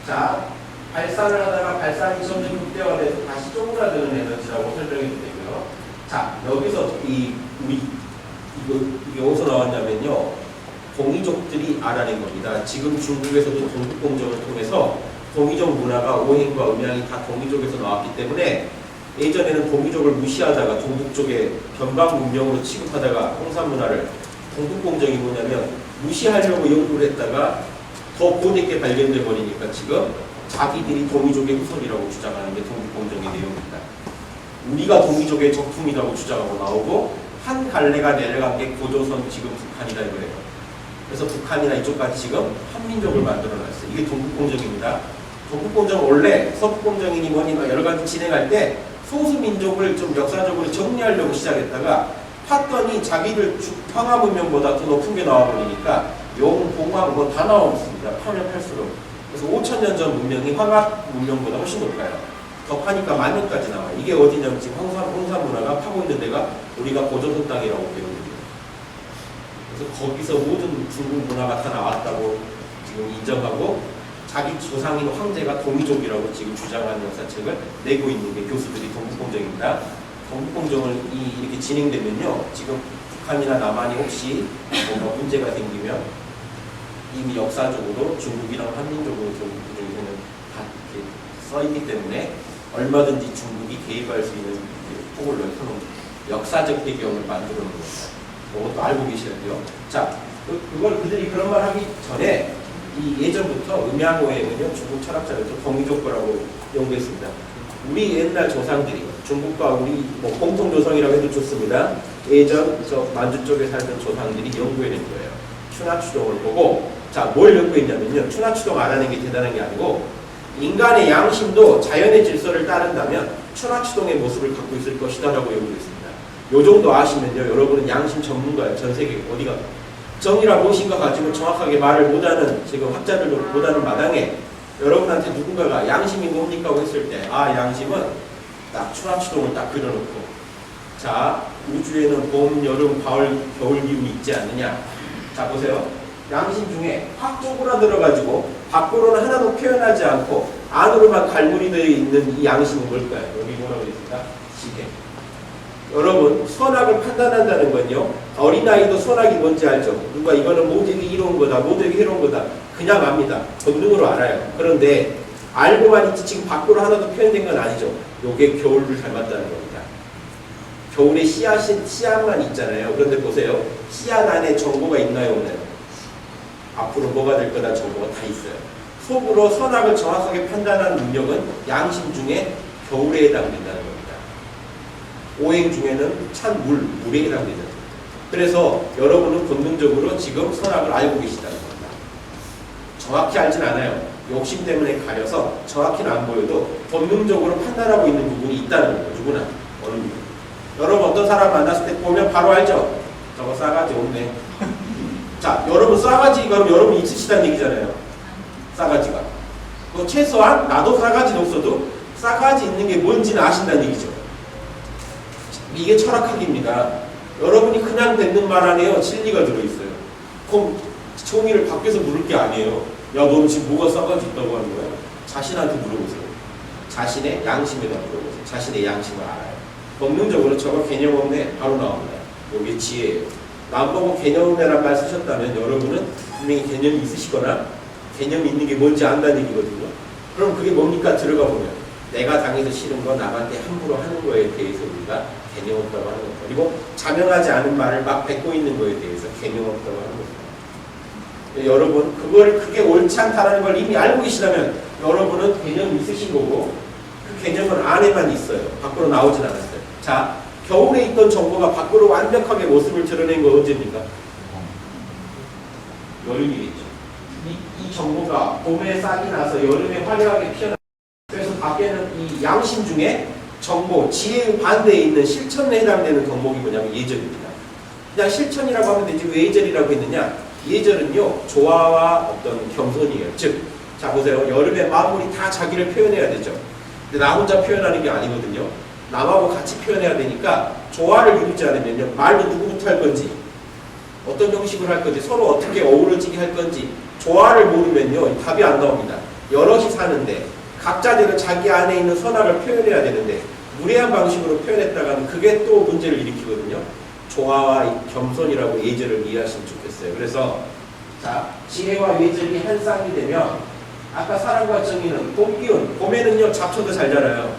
자, 발산을 하다가 발산이 점점 극대화돼서 다시 쪼그라드는 에너지라고 설명해도 되고요. 자, 여기서 이게 어디서 나왔냐면요. 동이족들이 알아낸 겁니다. 지금 중국에서도 동북공정을 통해서 동이족 문화가 오행과 음양이 다 동이족에서 나왔기 때문에 예전에는 동이족을 무시하다가 동북 쪽에 변방 문명으로 취급하다가 홍산 문화를 동북공정이 뭐냐면 무시하려고 연구를 했다가 더 고대게 발견돼 버리니까 지금 자기들이 동이족의 후손이라고 주장하는 게 동북공정의 내용입니다. 우리가 동이족의 적품이라고 주장하고 나오고 한 갈래가 내려간 게 고조선 지금 북한이다 이거예요. 그래서 북한이나 이쪽까지 지금 한민족을 만들어놨어요. 이게 동북공정입니다. 동북공정은 원래 서북공정이니 뭐니 여러 가지 진행할 때 소수민족을 좀 역사적으로 정리하려고 시작했다가 팠더니 자기들 황하문명보다 더 높은 게 나와버리니까 용, 봉황 뭐 다 나왔습니다. 파면 팔수록. 그래서 5,000년 전 문명이 황하 문명보다 훨씬 높아요. 더 파니까 10,000년까지 나와요. 이게 어디냐면 지금 홍산 문화가 파고 있는 데가 우리가 고조선 땅이라고 배우거든요. 그래서 거기서 모든 중국 문화가 다 나왔다고 지금 인정하고 자기 조상인 황제가 동이족이라고 지금 주장하는 역사책을 내고 있는 게 교수들이 동북공정입니다. 동북공정을 이렇게 진행되면요. 지금 북한이나 남한이 혹시 뭔가 문제가 생기면 이미 역사적으로 중국이랑 한민족으로 동북공정에서는 다 이렇게 써있기 때문에 얼마든지 중국이 개입할 수 있는 폭을 넓혀놓은 역사적 배경을 만들어 놓은 겁니다. 그것도 알고 계셔야 돼요. 자, 그걸 그들이 그런 말 하기 전에 이 예전부터 음양오행은요 중국 철학자들도 동이족거라고 연구했습니다. 우리 옛날 조상들이 중국과 우리 뭐 공통조상이라고 해도 좋습니다. 예전 저 만주 쪽에 살던 조상들이 연구해낸 거예요. 추나추동을 보고 자, 뭘 연구했냐면요. 추나추동 알아낸 게 대단한 게 아니고 인간의 양심도 자연의 질서를 따른다면 추나추동의 모습을 갖고 있을 것이다 라고 연구했습니다. 요 정도 아시면요. 여러분은 양심 전문가예요. 전 세계 어디가 정의라 무엇인가 가지고 정확하게 말을 못하는 지금 학자들도 못하는 마당에 여러분한테 누군가가 양심이 뭡니까 하고 했을 때 아 양심은 딱 추나추동을 딱 그려놓고 자 우주에는 봄, 여름, 가을, 겨울 기운이 있지 않느냐 자 보세요. 양심 중에 확 쪼그라들어가지고 밖으로는 하나도 표현하지 않고 안으로만 갈무리 되어 있는 이 양심은 뭘까요? 여기 뭐라고 되어 있습니까? 지혜. 여러분 선악을 판단한다는 건요 어린아이도 선악이 뭔지 알죠? 누가 이거는 모두에게 이로운 거다 모두에게 해로운 거다 그냥 압니다. 본능으로 알아요. 그런데 알고만 있지 지금 밖으로 하나도 표현된 건 아니죠. 요게 겨울을 닮았다는 겁니다. 겨울에 씨앗만 있잖아요. 그런데 보세요. 씨앗 안에 정보가 있나요 없나요? 앞으로 뭐가 될 거다 정보가 다 있어요. 속으로 선악을 정확하게 판단하는 능력은 양심 중에 겨울에 해당된다는 겁니다. 오행 중에는 찬 물에 해당되죠. 그래서 여러분은 본능적으로 지금 선악을 알고 계시다는 겁니다. 정확히 알진 않아요. 욕심 때문에 가려서 정확히는 안 보여도 본능적으로 판단하고 있는 부분이 있다는 거예요. 누구나. 어느 누구. 여러분 어떤 사람 만났을 때 보면 바로 알죠? 저거 싸가지 없네. 자, 여러분 싸가지 그럼 여러분 있으시다는 얘기잖아요. 싸가지가. 뭐 최소한 나도 싸가지는 없어도 싸가지 있는 게 뭔지는 아신다는 얘기죠. 이게 철학학입니다. 여러분이 그냥 뱉는 말 안에요. 진리가 들어있어요. 그럼 종이를 밖에서 물을 게 아니에요. 야, 너 지금 뭐가 싸가지 있다고 하는 거야? 자신한테 물어보세요. 자신의 양심에다 물어보세요. 자신의 양심을 알아요. 본능적으로 저거 개념 없네. 바로 나옵니다. 이게 지혜예요. 나보고 개념 없네란 말 쓰셨다면 여러분은 분명히 개념이 있으시거나 개념이 있는 게 뭔지 안다는 얘기거든요. 그럼 그게 뭡니까? 들어가 보면 내가 당해서 싫은 거 남한테 함부로 하는 거에 대해서 우리가 개념 없다고 하는 것. 그리고 자명하지 않은 말을 막 뱉고 있는 거에 대해서 개념 없다고 하는 것. 여러분 그게 옳지 않다는 걸 이미 알고 계시다면 여러분은 개념이 있으신 거고 그 개념은 안에만 있어요. 밖으로 나오진 않았어요. 자, 겨울에 있던 정보가 밖으로 완벽하게 모습을 드러낸 거 언제입니까? 여름이겠죠. 이 정보가 봄에 싹이 나서 여름에 화려하게 피어나. 그래서 밖에는 이 양심 중에 정보, 지혜의 반대에 있는 실천에 해당되는 덕목이 뭐냐면 예절입니다. 그냥 실천이라고 하면 되지 왜 예절이라고 했느냐? 예절은요, 조화와 어떤 겸손이에요. 즉, 자 보세요. 여름에 만물이 다 자기를 표현해야 되죠. 근데 나 혼자 표현하는 게 아니거든요. 남하고 같이 표현해야 되니까 조화를 이루지 않으면요, 말도 누구부터 할 건지, 어떤 형식으로 할 건지, 서로 어떻게 어우러지게 할 건지 조화를 모르면요, 답이 안 나옵니다. 여럿이 사는데 각자들은 자기 안에 있는 선악을 표현해야 되는데 무례한 방식으로 표현했다가는 그게 또 문제를 일으키거든요. 조화와 겸손이라고 예절을 이해하시면 좋겠어요. 그래서 자, 지혜와 예절이 한 쌍이 되면 아까 사랑과 정의는 봄 기운, 봄에는요 잡초도 잘 자라요.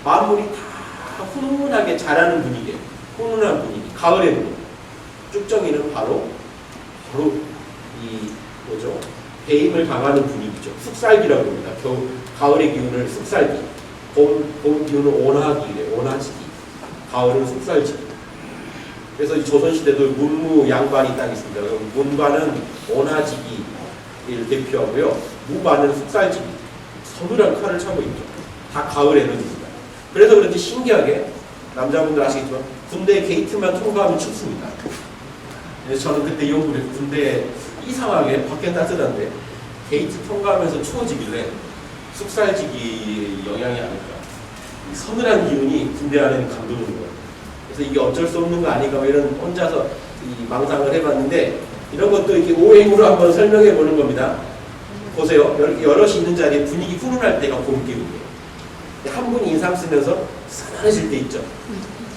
만물이 다 훈훈하게 자라는 분위기예요. 훈훈한 분위기. 가을에는 쭉정이는 바로 이 뭐죠? 배임을 당하는 분위기죠. 쑥살기라고 합니다. 가을의 기운을 쑥살기. 봄 기운은 온화기래. 온화지기. 가을은 쑥살지기. 그래서 이 조선시대도 문무양반이 딱 있습니다. 문반은 온화지기를 대표하고요. 무반은 쑥살지기. 서늘한 칼을 차고 있죠. 다 가을 에너지입니다. 그래서 그런지 신기하게 남자분들 아시겠지만 군대 게이트만 통과하면 춥습니다. 그래서 저는 그때 연구를 했고 군대 이상하게 밖에 따뜻한데 게이트 통과하면서 추워지길래 쑥살지기 영향이 아닐까. 서늘한 기운이 군대 안에는 감도는 거예요. 그래서 이게 어쩔 수 없는 거 아닌가 뭐 이런 혼자서 이 망상을 해봤는데 이런 것도 이렇게 오행으로 한번 설명해 보는 겁니다. 보세요. 이렇게 여럿이 있는 자리에 분위기 훈훈할 때가 봄 기운이에요. 한 분이 인상 쓰면서 서늘해질 때 있죠.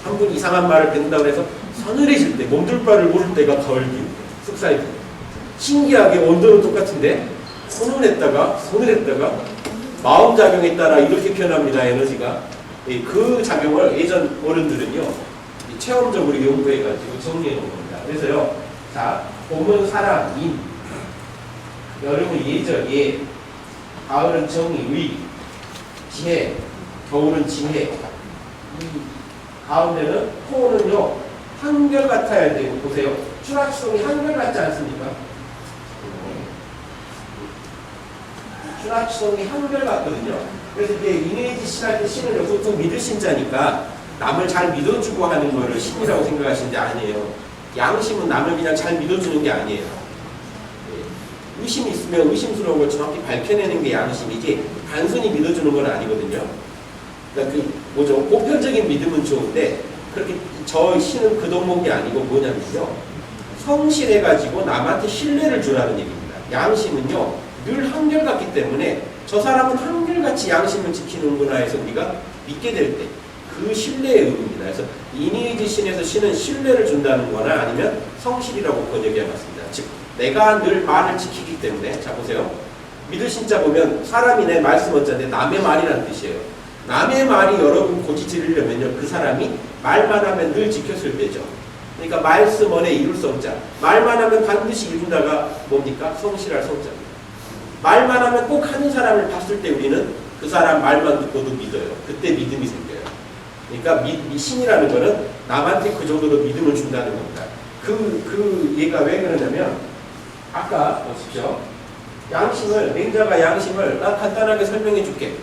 한 분이 이상한 말을 뱉는다고 해서 서늘해질 때, 몸둘 바를 모를 때가 가을 기운, 쑥살 기운. 신기하게 온도는 똑같은데 훈훈했다가 서늘했다가 마음작용에 따라 이렇게 표현합니다. 에너지가. 그 작용을 예전 어른들은요 체험적으로 연구해가지고 정리해 놓은 겁니다. 그래서요, 자, 봄은 사랑, 인, 여름은 예절, 예, 가을은 정의, 의, 지혜, 겨울은 지혜. 이 가운데는 토는요 한결같아야 되고, 보세요. 추락성이 한결같지 않습니까? 추락성이 한결같거든요. 그래서 이게 이미지 신할 때 신은 보통 믿을 신자니까 남을 잘 믿어주고 하는 거를 신이라고 생각하시는데 아니에요. 양심은 남을 그냥 잘 믿어주는 게 아니에요. 의심이 있으면 의심스러운 걸 정확히 밝혀내는 게 양심이지 단순히 믿어주는 건 아니거든요. 그러니까 그 뭐죠? 보편적인 믿음은 좋은데 그렇게 저 신은 그 덕목이 아니고 뭐냐면요, 성실해가지고 남한테 신뢰를 주라는 얘기입니다. 양심은요 늘 한결같기 때문에 저 사람은 한결같이 양심을 지키는구나 해서 우리가 믿게 될 때 그 신뢰의 의미입니다. 그래서 이니지 신에서 신은 신뢰를 준다는 거나 아니면 성실이라고 번역해야 맞습니다. 즉 내가 늘 말을 지키기 때문에, 자 보세요. 믿을 신자 보면 사람이 내 말씀 어쩌는데 남의 말이라는 뜻이에요. 남의 말이 여러분 고지 지르려면요 그 사람이 말만 하면 늘 지켰을 때죠. 그러니까 말씀 언에 이룰 성자, 말만 하면 반드시 이룬다가 뭡니까? 성실할 성자입니다. 말만 하면 꼭 하는 사람을 봤을 때 우리는 그 사람 말만 듣고도 믿어요. 그때 믿음이 생겨요. 그러니까 신이라는 거는 남한테 그 정도로 믿음을 준다는 겁니다. 그 얘가 왜 그러냐면 아까 보십시오. 양심을, 맹자가 양심을 나 간단하게 설명해 줄게.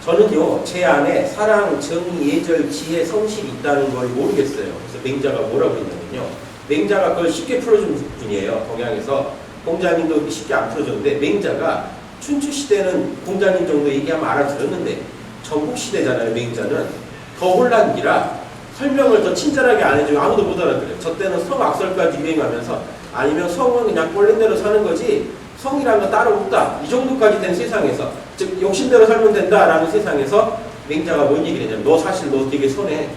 저는요 제 안에 사랑, 정의, 예절, 지혜, 성실이 있다는 걸 모르겠어요. 그래서 맹자가 뭐라고 했냐면요, 맹자가 그걸 쉽게 풀어준 분이에요. 동양에서 공자님도 쉽게 안 풀어줬는데, 맹자가 춘추시대는 공자님 정도 얘기하면 알아들었는데 전국시대잖아요. 맹자는 더 혼란기라 설명을 더 친절하게 안 해주면 아무도 못 알아들어요. 저 때는 성악설까지 유행하면서 아니면 성은 그냥 꼴린 대로 사는 거지 성이라는 거 따로 없다, 이 정도까지 된 세상에서, 즉 욕심대로 살면 된다라는 세상에서 맹자가 뭔 얘기를 했냐면 너 사실 너 되게 선해.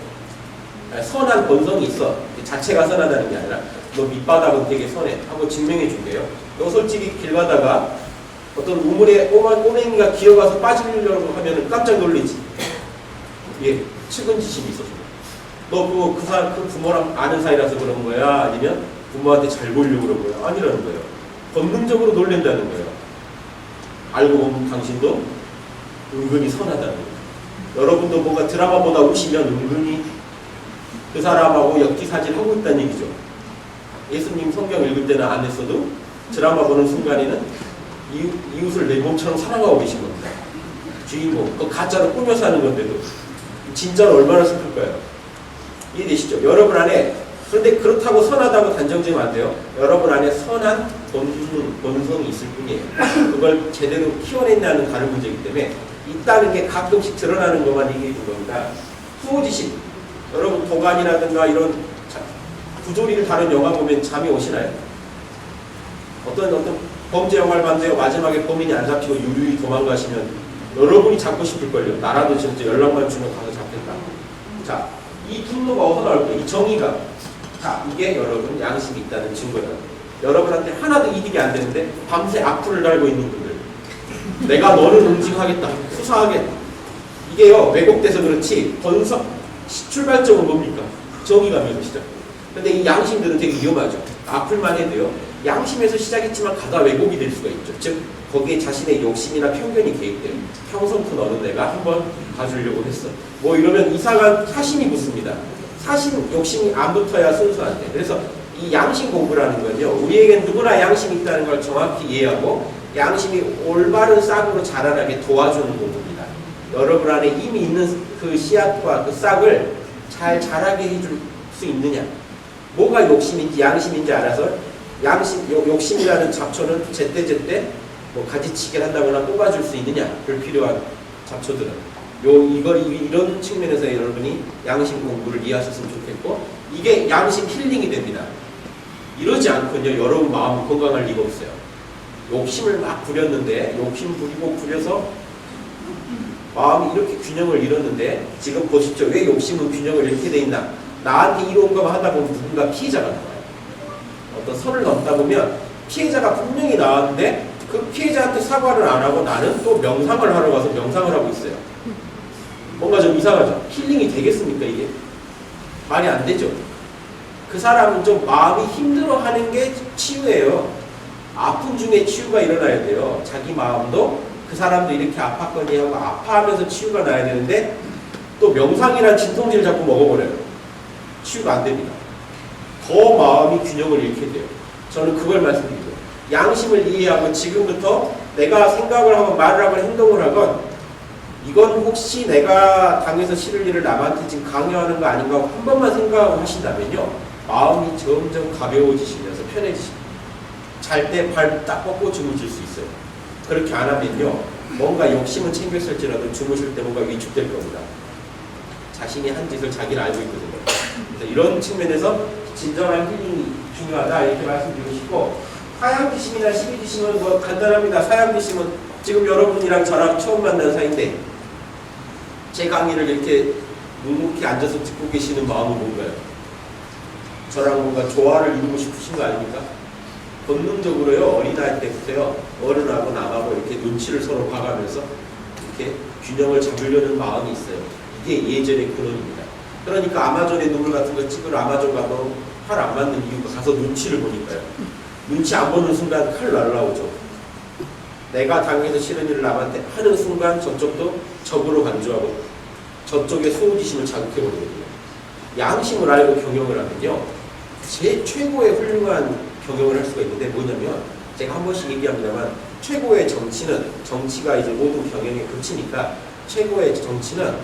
선한 본성이 있어. 자체가 선하다는 게 아니라 너 밑바닥은 되게 선해 하고 증명해 준대요. 너 솔직히 길 가다가 어떤 우물에 꼬맹이가 기어가서 빠지려고 하면 깜짝 놀리지. 예, 측은지심이 있어서. 너 그 부모랑 아는 사이라서 그런 거야? 아니면 부모한테 잘 보이려고 그런 거야? 아니라는 거예요. 본능적으로 놀랜다는 거예요. 알고 보면 당신도 은근히 선하다는 거예요. 여러분도 뭔가 드라마 보다 우시면 은근히 그 사람하고 역기사질 하고 있다는 얘기죠. 예수님 성경 읽을 때는 안 했어도 드라마 보는 순간에는 이웃을 내 몸처럼 사랑하고 계신 겁니다. 주인공. 그거 가짜로 꾸며서 하는 건데도 진짜로 얼마나 슬플까요? 이해되시죠? 여러분 안에, 그런데 그렇다고 선하다고 단정지으면 안 돼요. 여러분 안에 선한 본성이 있을 뿐이에요. 그걸 제대로 키워냈냐는 다른 문제이기 때문에 있다는 게 가끔씩 드러나는 것만 얘기해 준 겁니다. 수호지심. 여러분 도가니라든가 이런 부조리를 다룬 영화 보면 잠이 오시나요? 어떤 범죄 영화를 봤는데요. 마지막에 범인이 안 잡히고 유유히 도망가시면 여러분이 잡고 싶을걸요. 나라도 진짜 연락만 주면 가서 잡겠다. 자, 이 분노가 어디서 나올까요? 이 정의가. 자, 이게 여러분 양심이 있다는 증거다. 여러분한테 하나도 이득이 안 되는데 밤새 악플을 달고 있는 분들. 내가 너를 응징하겠다. 수사하겠다. 이게요. 왜곡돼서 그렇지 출발점은 뭡니까? 정의감인 것이죠. 근데 이 양심들은 되게 위험하죠. 악플만 해도요. 양심에서 시작했지만 가다 왜곡이 될 수가 있죠. 즉 거기에 자신의 욕심이나 편견이 개입돼요. 평소부터 너는 내가 한번 봐주려고 했어. 뭐 이러면 이상한 사심이 붙습니다. 사심, 욕심이 안 붙어야 순수한데. 그래서 이 양심 공부라는 건요. 우리에겐 누구나 양심이 있다는 걸 정확히 이해하고 양심이 올바른 싹으로 자라나게 도와주는 공부입니다. 여러분 안에 이미 있는 그 씨앗과 그 싹을 잘 자라게 해줄 수 있느냐. 뭐가 욕심인지 양심인지 알아서 욕심이라는 잡초는 제때제때 뭐 가지치기를 한다거나 뽑아줄 수 있느냐. 불필요한 잡초들은. 이런 측면에서 여러분이 양심 공부를 이해하셨으면 좋겠고, 이게 양심 힐링이 됩니다. 이러지 않고요. 여러분 마음이 건강할 리가 없어요. 욕심을 막 부렸는데, 욕심 부리고 부려서 마음이 이렇게 균형을 잃었는데, 지금 보십시오. 왜 욕심은 균형을 잃게 돼 있나? 나한테 이로운 것만 하다 보면 누군가 피해자가 나와요. 어떤 선을 넘다 보면 피해자가 분명히 나왔는데 그 피해자한테 사과를 안 하고 나는 또 명상을 하러 가서 명상을 하고 있어요. 뭔가 좀 이상하죠? 힐링이 되겠습니까 이게? 말이 안 되죠. 그 사람은 좀 마음이 힘들어하는 게 치유예요. 아픔 중에 치유가 일어나야 돼요. 자기 마음도 그 사람도 이렇게 아팠거니 하고 아파하면서 치유가 나야 되는데 또 명상이란 진통제를 자꾸 먹어버려요. 치유가 안 됩니다. 더 마음이 균형을 잃게 돼요. 저는 그걸 말씀드리죠. 양심을 이해하고 지금부터 내가 생각을 하고 말을 하고 행동을 하건 이건 혹시 내가 당해서 싫을 일을 남한테 지금 강요하는 거 아닌가 하고 한 번만 생각하고 하신다면요. 마음이 점점 가벼워지시면서 편해지십니다. 잘 때 발 딱 뻗고 주무실 수 있어요. 그렇게 안 하면요. 뭔가 욕심은 챙겼을지라도 주무실 때 뭔가 위축될 겁니다. 자신이 한 짓을 자기는 알고 있거든요. 그래서 이런 측면에서 진정한 힐링이 중요하다 이렇게 말씀드리고 싶고, 사양지심이나 시기지심은 뭐 간단합니다. 사양지심은 지금 여러분이랑 저랑 처음 만난 사이인데 제 강의를 이렇게 묵묵히 앉아서 듣고 계시는 마음은 뭔가요? 저랑 뭔가 조화를 이루고 싶으신 거 아닙니까? 본능적으로요. 어린아이 때부터요. 어른하고 남하고 이렇게 눈치를 서로 봐가면서 이렇게 균형을 잡으려는 마음이 있어요. 이게 예전의 근원입니다. 그러니까 아마존의 눈물 같은 거 찍으러 아마존 가면 칼 안 맞는 이유가 가서 눈치를 보니까요. 눈치 안 보는 순간 칼 날라오죠. 내가 당해서 싫은 일을 남한테 하는 순간 저쪽도 적으로 간주하고 저쪽의 소호지심을 자극해버리거든요. 양심을 알고 경영을 하면요. 제 최고의 훌륭한 경영을 할 수가 있는데 뭐냐면 제가 한 번씩 얘기합니다만 최고의 정치가 이제 모든 경영의 끝이니까 최고의 정치는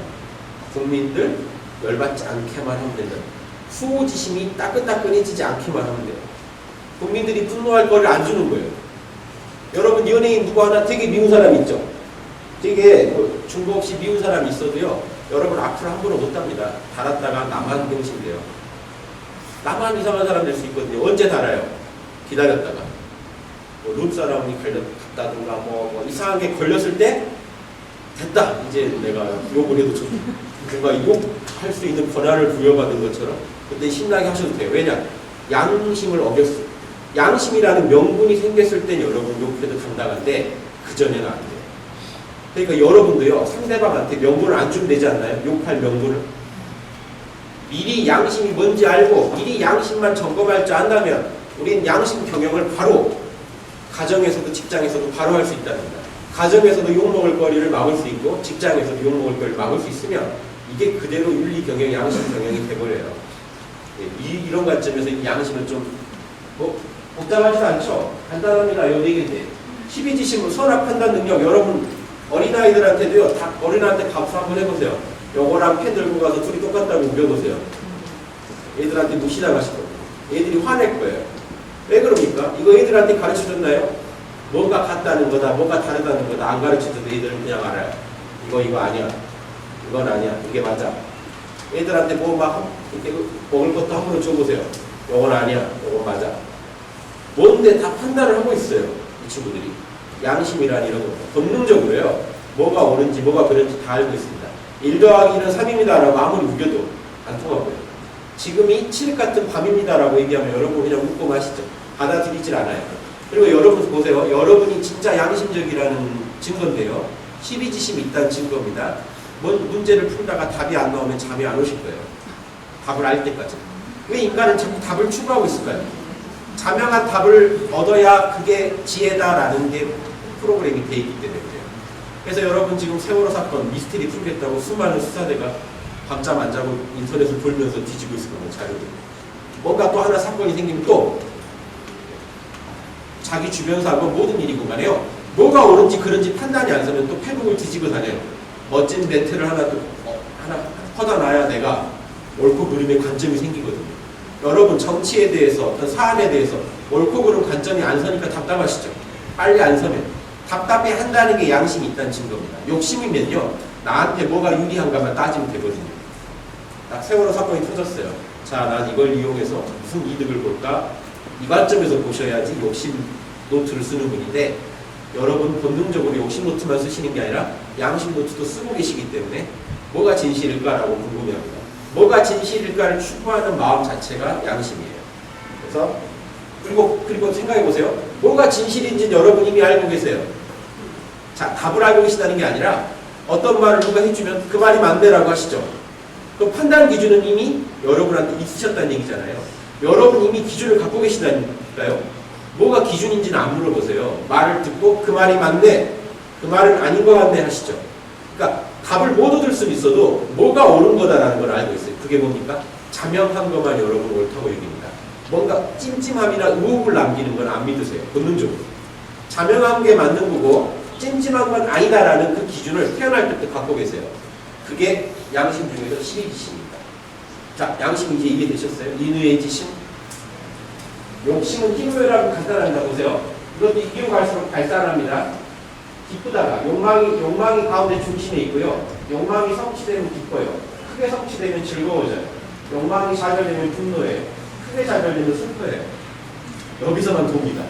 국민들 열받지 않게만 하면 된다. 수호지심이 따끈따끈해지지 않게만 하면 돼요. 국민들이 분노할 거를 안 주는 거예요. 여러분 연예인 누구 하나 되게 미운 사람 있죠? 되게 뭐 중고 없이 미운 사람이 있어도요. 여러분 앞으로 함부로 못합니다. 달았다가 나만 병신돼요. 나만 이상한 사람 될 수 있거든요. 언제 달아요? 기다렸다가 뭐 룸사람이 갔다든가 뭐 이상하게 걸렸을 때 됐다. 이제 내가 욕을 해도 좀 뭔가 욕할 수 있는 권한을 부여받은 것처럼 그때 신나게 하셔도 돼요. 왜냐? 양심을 어겼어요. 양심이라는 명분이 생겼을 땐 여러분 욕해도 당당한데 그전에는 안 돼요. 그러니까 여러분도요, 상대방한테 명분을 안 주면 되지 않나요? 욕할 명분을. 미리 양심이 뭔지 알고 미리 양심만 점검할 줄 안다면 우린 양심 경영을 바로 가정에서도 직장에서도 바로 할 수 있답니다. 가정에서도 욕먹을 거리를 막을 수 있고 직장에서도 욕먹을 거리를 막을 수 있으면 이게 그대로 윤리 경영, 양심 경영이 돼버려요. 이런 관점에서 이 양심은 좀 복잡하지도 않죠. 간단합니다. 요 4개인데 12지심은 선악 판단 능력. 여러분 어린아이들한테도요, 다 어린아이한테 감수 한번 해보세요. 요거랑 펜 들고 가서 둘이 똑같다고 우겨보세요. 애들한테 무시당하실 겁니다. 애들이 화낼 거예요. 왜 그럽니까? 이거 애들한테 가르쳐줬나요? 뭔가 같다는 거다, 뭔가 다르다는 거다 안 가르쳐줘도 애들은 그냥 알아요. 이거 아니야. 이건 아니야. 이게 맞아. 애들한테 뭐 막 이렇게 먹을 것도 한번 줘보세요. 요건 아니야. 요건 맞아. 뭔데 다 판단을 하고 있어요. 이 친구들이. 양심이란 이런 겁니다. 본능적으로요. 뭐가 옳은지 뭐가 그른지 다 알고 있습니다. 1 더하기 1은 3입니다 라고 아무리 우겨도 안 통하고요. 지금이 칠흑 같은 밤입니다 라고 얘기하면 여러분 그냥 웃고 마시죠. 받아들이질 않아요. 그리고 여러분 보세요. 여러분이 진짜 양심적이라는 증거인데요. 12지심이 있다는 증거입니다. 문제를 풀다가 답이 안 나오면 잠이 안 오실 거예요. 답을 알 때까지. 왜 인간은 자꾸 답을 추구하고 있을까요? 자명한 답을 얻어야 그게 지혜다라는 게 프로그램이 돼 있기 때문에 그래요. 그래서 여러분 지금 세월호 사건 미스터리 풀겠다고 수많은 수사대가 밤잠 안 자고 인터넷을 돌면서 뒤지고 있을 겁니다. 자료를. 뭔가 또 하나 사건이 생기면 또 자기 주변 사건 모든 일이고 말이에요. 뭐가 옳은지 그른지 판단이 안 서면 또 페북을 뒤지고 다녀요. 멋진 멘트를 하나 퍼다 놔야 내가 옳고 그름의 관점이 생기거든요. 여러분 정치에 대해서 어떤 사안에 대해서 옳고 그름 관점이 안 서니까 답답하시죠. 빨리 안 서면 답답해 한다는 게 양심이 있다는 증거입니다. 욕심이면요 나한테 뭐가 유리한가만 따지면 되거든요. 딱 세월호 사건이 터졌어요. 자, 난 이걸 이용해서 무슨 이득을 볼까? 이 관점에서 보셔야지 욕심 노트를 쓰는 분인데 여러분 본능적으로 욕심 노트만 쓰시는 게 아니라 양심 노트도 쓰고 계시기 때문에 뭐가 진실일까라고 궁금해합니다. 뭐가 진실일까를 추구하는 마음 자체가 양심이에요. 그래서 그리고 생각해 보세요. 뭐가 진실인지는 여러분 이미 알고 계세요. 자, 답을 알고 계시다는 게 아니라 어떤 말을 누가 해주면 그 말이 맞네라고 하시죠. 그 판단 기준은 이미 여러분한테 있으셨다는 얘기잖아요. 여러분 이미 기준을 갖고 계시다니까요. 뭐가 기준인지는 안 물어보세요. 말을 듣고 그 말이 맞네, 그 말은 아닌 것 같네 하시죠. 그러니까 답을 못 얻을 수는 있어도 뭐가 옳은 거다라는 걸 알고 있어요. 그게 뭡니까? 자명한 것만 여러분 옳다고 얘기합니다. 뭔가 찜찜함이나 의혹을 남기는 건 안 믿으세요. 본능적으로. 자명한 게 맞는 거고 찜찜한 건 아니다라는 그 기준을 태어날 때부터 갖고 계세요. 그게 양심 중에서 12지심입니다. 자, 양심 이제 이해되셨어요? 인의의 지심? 욕심은 희노애락은 간단합니다. 보세요. 이것도 이기로 갈수록 발산합니다. 기쁘다가 욕망이 가운데 중심에 있고요. 욕망이 성취되면 기뻐요. 크게 성취되면 즐거워져요. 욕망이 좌절되면 분노해요. 크게 좌절되면 슬퍼해요. 여기서만 돕니다.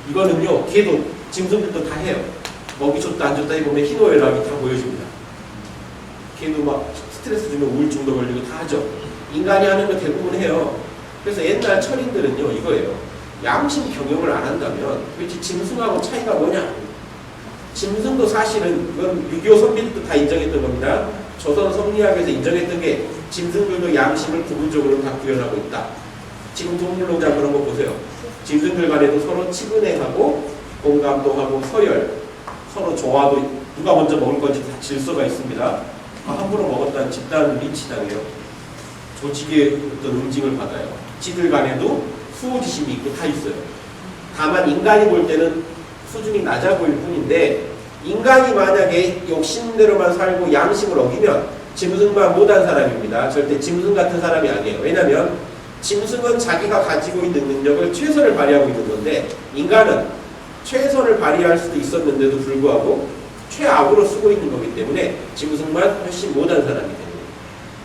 이거는요, 걔도 짐승들도 다 해요. 먹이 줬다 안 줬다 해보면 희노애락이 다 보여줍니다. 걔도 막 스트레스 주면 우울증도 걸리고 다 하죠. 인간이 하는 거 대부분 해요. 그래서 옛날 철인들은요, 이거예요. 양심 경영을 안 한다면 도대체 짐승하고 차이가 뭐냐? 짐승도 사실은 이건 유교 선비들도 다 인정했던 겁니다. 조선 성리학에서 인정했던 게 짐승들도 양심을 부분적으로 다 구현하고 있다. 지금 동물농장 그런 거 보세요. 짐승들 간에도 서로 치근해하고 공감도 하고 서열, 서로 좋아도 누가 먼저 먹을 건지 다 질서가 있습니다. 함부로 먹었다는 집단 린치당해요. 조직의 어떤 응징을 받아요. 지들 간에도 수호지심이 있고 다 있어요. 다만 인간이 볼 때는 수준이 낮아 보일 뿐인데 인간이 만약에 욕심대로만 살고 양심을 어기면 짐승만 못한 사람입니다. 절대 짐승 같은 사람이 아니에요. 왜냐하면 짐승은 자기가 가지고 있는 능력을 최선을 발휘하고 있는 건데 인간은 최선을 발휘할 수도 있었는데도 불구하고 최악으로 쓰고 있는 거기 때문에 짐승만 훨씬 못한 사람이 됩니다.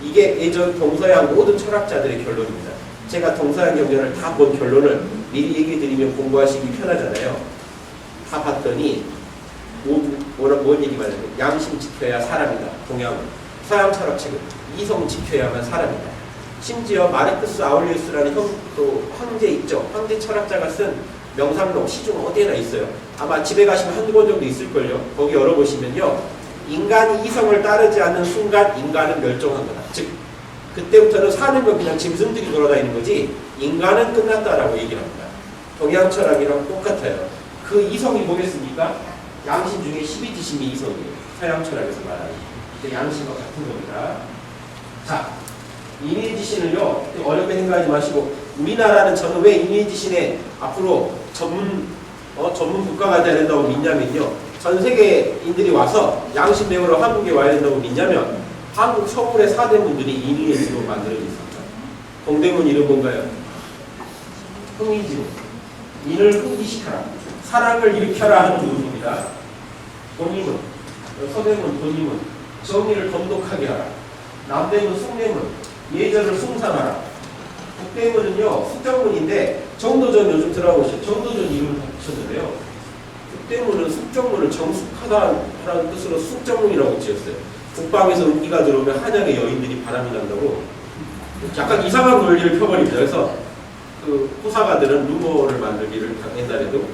이게 예전 동서양 모든 철학자들의 결론입니다. 제가 동서양 경전을 다 본 결론을 미리 얘기해드리면 공부하시기 편하잖아요. 다 봤더니 뭔 얘기만 해요? 양심 지켜야 사람이다. 동양은. 서양 철학책은 이성 지켜야만 사람이다. 심지어 마르크스 아울리우스라는 또 황제 있죠. 황제 철학자가 쓴 명상록, 시중 어디에나 있어요. 아마 집에 가시면 한두 권 정도 있을걸요. 거기 열어보시면요. 인간이 이성을 따르지 않는 순간 인간은 멸종한 거다. 즉 그때부터는 사는 건 그냥 짐승들이 돌아다니는 거지 인간은 끝났다라고 얘기를 합니다. 동양 철학이랑 똑같아요. 그 이성이 뭐겠습니까? 양심 중에 12지심이 이성이에요. 서양 철학에서 말하는 양심과 같은 겁니다. 자, 인의지신을요 어렵게 생각하지 마시고 우리나라는 저는 왜 인의지신에 앞으로 전문 국가가 돼야 된다고 믿냐면요. 전 세계인들이 와서 양심 배우러 한국에 와야 된다고 믿냐면 한국 서울의 사대문들이 인의지로 만들어져 있습니다. 동대문 이름 뭔가요? 흥의지로. 인을 흥기시켜라. 사랑을 일으켜라 하는 문입니다. 본임은, 서대문 본임은 정의를 돈독하게 하라. 남대문 숭례문, 예절을 숭상하라. 북대문은요, 숙정문인데 정도전 요즘 들어보시죠. 정도전 이름을 붙였는데요. 북대문은 숙정문을 정숙하다라는 뜻으로 숙정문이라고 지었어요. 북방에서 음기가 들어오면 한양의 여인들이 바람이 난다고 약간 이상한 논리를 펴버립니다. 그래서 그 호사가들은 루머를 만들기를 옛날에도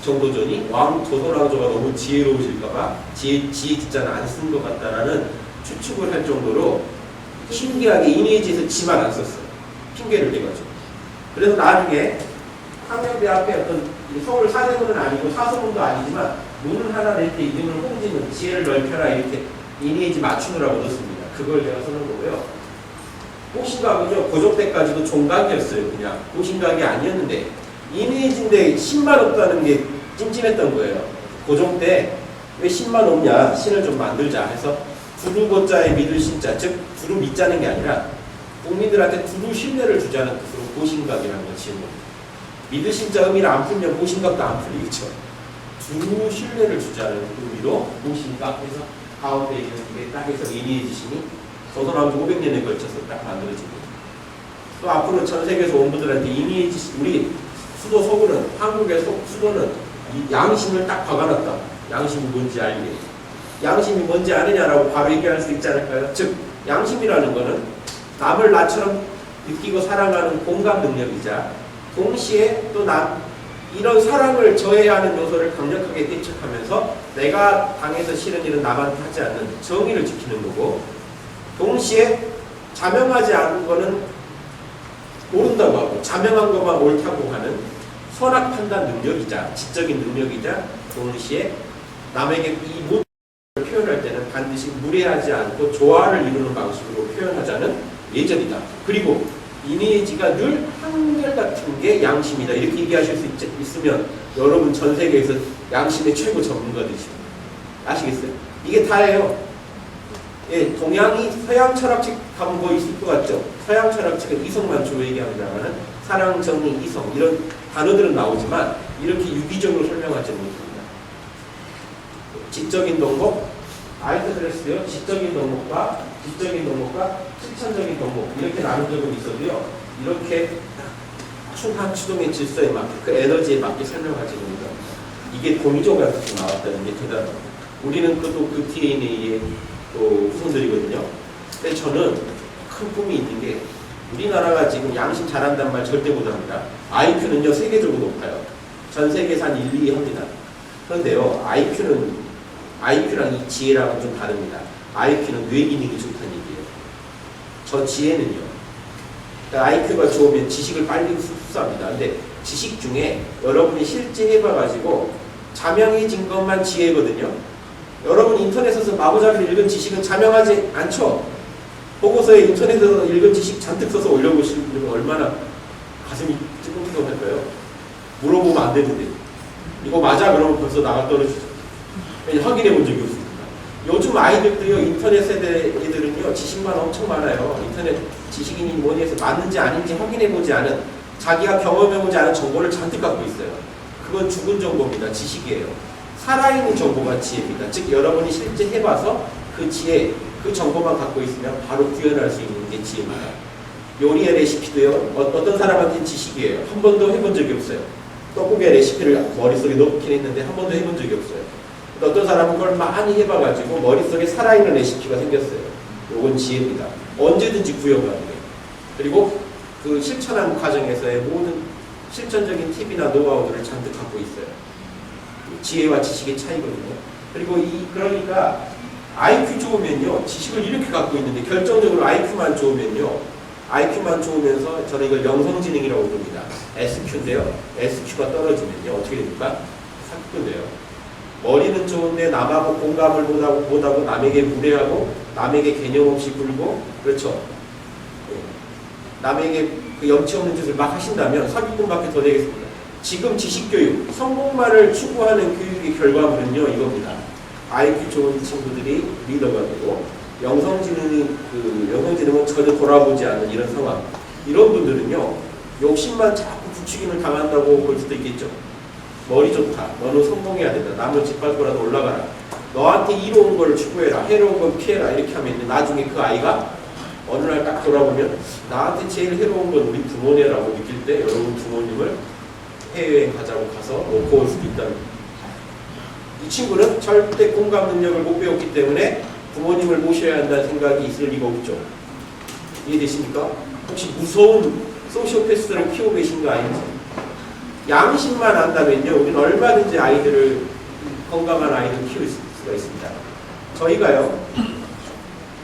정도전이 조선왕조가 너무 지혜로우실까봐 지혜 기자는 안 쓴 것 같다라는 추측을 할 정도로 신기하게 인의지에서 지만 안 썼어요. 핑계를 대가지고. 그래서 나중에 항명대 앞에 어떤 서울 사대문은 아니고 사서문도 아니지만 문을 하나 낼 때 이름을 홍지문, 지혜를 넓혀라 이렇게 인의지 맞추느라고 넣습니다. 그걸 제가 써놓은 거고요. 호신각은요, 고종 때까지도 종각이었어요. 그냥 호신각이 아니었는데 인의지인데 신만 없다는 게 찜찜했던 거예요. 고종 때 왜 신만 없냐, 신을 좀 만들자 해서 두루고자에 믿을 신자, 즉 두루 믿자는 게 아니라 국민들한테 두루 신뢰를 주자는 뜻으로 호신각이라는 걸 지은 겁니다. 믿을 신자 의미를 안 풀면 호신각도 안 풀리겠죠. 두루 신뢰를 주자는 의미로 호신각 해서 가운데 있는 게 딱 해서 인의지신이 조선왕조 500년에 걸쳐서 딱 만들어진 거예요. 또 앞으로 전 세계에서 온 분들한테 인의지신, 우리 수도 서울은, 한국의 수도는 이 양심을 딱 박아놨다. 양심이 뭔지 알게. 양심이 뭔지 아느냐라고 바로 얘기할 수 있지 않을까요? 즉 양심이라는 거는 남을 나처럼 느끼고 사랑하는 공감 능력이자 동시에 또 이런 사랑을 저해하는 요소를 강력하게 대척하면서 내가 당해서 싫은 일은 남한테 하지 않는 정의를 지키는 거고, 동시에 자명하지 않은 거는 모른다고 하고 자명한 것만 옳다고 하는 선악 판단 능력이자 지적인 능력이자 동시에 남에게 이 모든 걸 표현할 때는 반드시 무례하지 않고 조화를 이루는 방식으로 표현하자는 예절이다. 그리고 인의지가 늘 한결같은 게 양심이다. 이렇게 얘기하실 수 있으면 여러분 전 세계에서 양심의 최고 전문가 되십니다. 아시겠어요? 이게 다예요. 예, 동양이 서양 철학책 가면 뭐 있을 것 같죠? 서양 철학책은 이성만 주로 얘기합니다만은 사랑, 정의, 이성 이런 단어들은 나오지만 이렇게 유기적으로 설명하지 못합니다. 지적인 동목, 아리스토텔레스도요. 지적인 동목과 실천적인 동목 이렇게 나눈 적은 있어도요. 이렇게 한 추동의 질서에 맞게 그 에너지에 맞게 설명하지 못합니다. 이게 동의조가 나왔다는 게 대단합니다. 우리는 그 DNA의 또 후손들이거든요. 근데 저는 큰 꿈이 있는 게 우리나라가 지금 양심 잘한다는 말 절대 못합니다. IQ는요 세계적으로 높아요. 전 세계에서 한 1, 2위 합니다. 그런데요 IQ랑 이 지혜랑은 좀 다릅니다. IQ는 뇌 기능이 좋다는 얘기예요. 저 지혜는요. 그러니까 IQ가 좋으면 지식을 빨리 흡수합니다. 근데 지식 중에 여러분이 실제 해봐가지고 자명해진 것만 지혜거든요. 여러분 인터넷에서 마구잡이를 읽은 지식은 자명하지 않죠. 보고서에 인터넷에서 읽은 지식 잔뜩 써서 올려보시면 얼마나 가슴이 찌끔찌끔할까요? 물어보면 안 되는데 이거 맞아? 그러면 벌써 나가 떨어지죠. 확인해 본 적이 없습니다. 요즘 아이들도요, 인터넷 세대 애들은요, 지식만 엄청 많아요. 인터넷 지식인이 뭐니 해서 맞는지 아닌지 확인해 보지 않은, 자기가 경험해 보지 않은 정보를 잔뜩 갖고 있어요. 그건 죽은 정보입니다. 지식이에요. 살아있는 정보가 지혜입니다. 즉, 여러분이 실제 해봐서 그 지혜, 그 정보만 갖고 있으면 바로 구현할 수 있는 게 지혜입니다. 요리의 레시피도요, 어떤 사람한테는 지식이에요. 한 번도 해본 적이 없어요. 떡국의 레시피를 머릿속에 넣긴 했는데 한 번도 해본 적이 없어요. 어떤 사람은 그걸 많이 해봐가지고 머릿속에 살아있는 레시피가 생겼어요. 이건 지혜입니다. 언제든지 구현가능해요. 그리고 그 실천하는 과정에서의 모든 실천적인 팁이나 노하우들을 잔뜩 갖고 있어요. 지혜와 지식의 차이거든요. 그리고 그러니까 IQ 좋으면요, 지식을 이렇게 갖고 있는데 결정적으로 IQ만 좋으면서 저는 이걸 영성지능이라고 부릅니다. SQ인데요. SQ가 떨어지면요, 어떻게 됩니까? 사기꾼돼요. 머리는 좋은데 남하고 공감을 못하고 남에게 무례하고 남에게 개념 없이 굴고, 그렇죠. 남에게 그 염치 없는 짓을 막 하신다면 사기꾼밖에 더 되겠습니다. 지금 지식교육, 성공만을 추구하는 교육의 결과물은요, 이겁니다. IQ 좋은 친구들이 리더가 되고, 영성지능은 전혀 돌아보지 않는 이런 상황. 이런 분들은요, 욕심만 자꾸 부추김을 당한다고 볼 수도 있겠죠. 머리 좋다. 너는 성공해야 된다. 남을 짓밟고라도 올라가라. 너한테 이로운 걸 추구해라. 해로운 건 피해라. 이렇게 하면 나중에 그 아이가 어느 날 딱 돌아보면 나한테 제일 해로운 건 우리 부모네라고 느낄 때 여러분 부모님을 해외여행 가자고 가서 놓고 올 수도 있다는 거예요. 이 친구는 절대 공감 능력을 못 배웠기 때문에 부모님을 모셔야 한다는 생각이 있을 리가 없죠. 이해되십니까? 혹시 무서운 소시오패스를 키우고 계신 거 아닌지. 양심만 안다면요, 우리는 얼마든지 건강한 아이를 키울 수가 있습니다. 저희가요,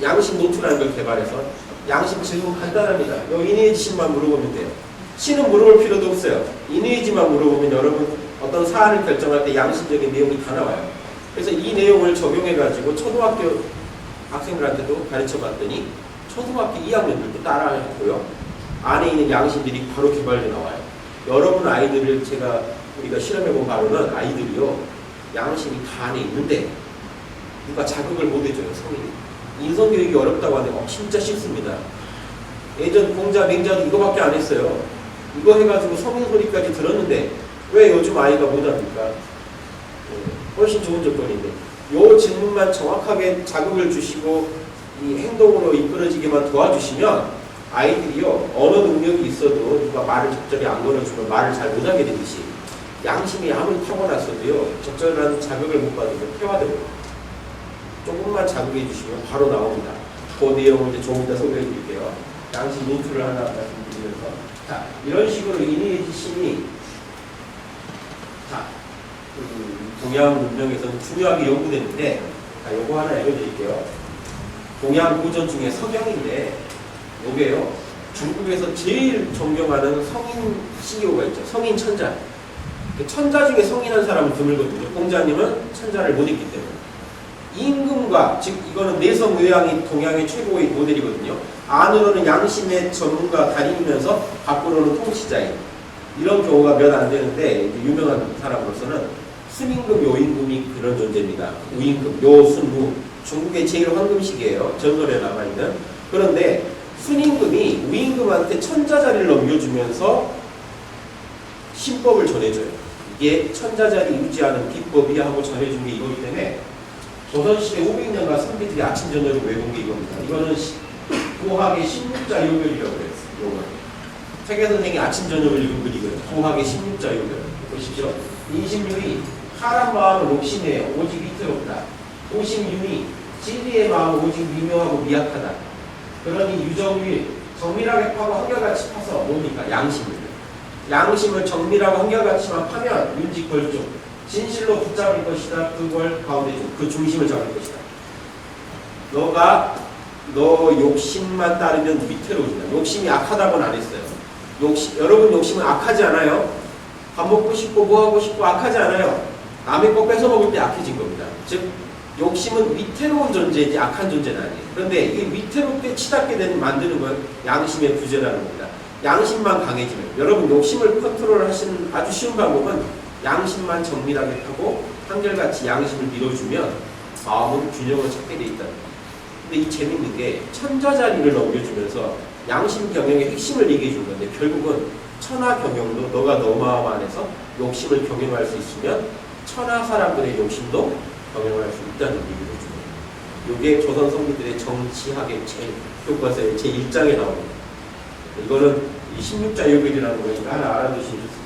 양심 노트라는 걸 개발해서, 양심 질문 간단합니다. 요 이니에지심만 물어보면 돼요. 시는 물어볼 필요도 없어요. 이니에지만 물어보면 여러분 어떤 사안을 결정할 때 양심적인 내용이 다 나와요. 그래서 이 내용을 적용해가지고 초등학교 학생들한테도 가르쳐 봤더니 초등학교 2학년들도 따라했고요. 안에 있는 양심들이 바로 개발돼 나와요. 여러분 아이들을 우리가 실험해본 바로는 아이들이요, 양심이 다 안에 있는데 누가 자극을 못 해줘요, 성인이. 인성교육이 어렵다고 하는데 진짜 쉽습니다. 예전 공자, 맹자도 이거밖에 안 했어요. 이거 해가지고 성인 소리까지 들었는데 왜 요즘 아이가 못합니까? 훨씬 좋은 조건인데 요 질문만 정확하게 자극을 주시고 이 행동으로 이끌어지게만 도와주시면 아이들이요, 언어 능력이 있어도 누가 말을 적절히 안 걸어주면 말을 잘 못하게 되듯이 양심이 아무리 타고났어도요, 적절한 자극을 못 받으면 폐화돼요. 조금만 자극해 주시면 바로 나옵니다. 그 내용을 이제 조금 이따 소개해 드릴게요. 양심 노트를 하나 말씀드리면서, 자, 이런 식으로 이니에지심이, 자, 동양 문명에서는 중요하게 연구됐는데, 자, 요거 하나 읽어드릴게요. 동양 고전 중에 서경인데, 요게요, 중국에서 제일 존경하는 성인 CEO가 있죠. 성인 천자. 천자 중에 성인한 사람은 드물거든요. 공자님은 천자를 못 읽기 때문에. 임금과, 즉 이거는 내성외양이 동양의 최고의 모델이거든요. 안으로는 양심의 전문가 달인이면서 밖으로는 통치자인, 이런 경우가 몇 안 되는데 유명한 사람으로서는 순임금, 요임금이 그런 존재입니다. 우임금, 요순무, 중국의 제일 황금식이에요. 정글에 남아있는. 그런데 순임금이 우임금한테 천자자리를 넘겨주면서 신법을 전해줘요. 이게 천자자리 유지하는 비법이야 하고 전해준 게 이거기 때문에 조선시대 500년간 선비들이 아침 저녁으로 외운 게 이겁니다. 이거는 고학의 16자 요결이라고 그랬어요. 요걸. 세계 선생이 아침 저녁을 읽은 글이거든요. 고학의 16자 요결. 보십시오. 인심윤이 사람 마음은 옥심해요. 오직 위태롭다. 오심윤이 진리의 마음은 오직 미묘하고 미약하다. 그러니 유정률, 정밀하게 파고 한결같이 파서 뭡니까? 양심입니다. 양심을 정밀하고 한결같이만 파면 윤직걸종, 진실로 붙잡을 것이다. 그걸 가운데 그 중심을 잡을 것이다. 너 욕심만 따르면 위태로워진다. 욕심이 악하다고는 안 했어요. 여러분 욕심은 악하지 않아요. 밥 먹고 싶고 뭐 하고 싶고 악하지 않아요. 남의 거 뺏어 먹을 때 악해진 겁니다. 즉 욕심은 위태로운 존재이지 악한 존재는 아니에요. 그런데 이게 위태롭게 치닫게 만드는 건 양심의 부재라는 겁니다. 양심만 강해지면, 여러분 욕심을 컨트롤하시는 아주 쉬운 방법은 양심만 정밀하게 하고 한결같이 양심을 밀어주면 마음은 균형을 찾게 돼 있다는 거예요. 근데 이 재밌는 게 천자자리를 넘겨주면서 양심 경영의 핵심을 얘기해 준 건데, 결국은 천하 경영도 너가 너 마음 안에서 욕심을 경영할 수 있으면 천하 사람들의 욕심도 경영할 수 있다는 얘기를 해주거든요. 이게 조선 성리들의 정치학의 교과서의 제1장에 나옵니다. 이거는 이 16자 요결이라는 거니까 하나 알아두시면 좋습니다.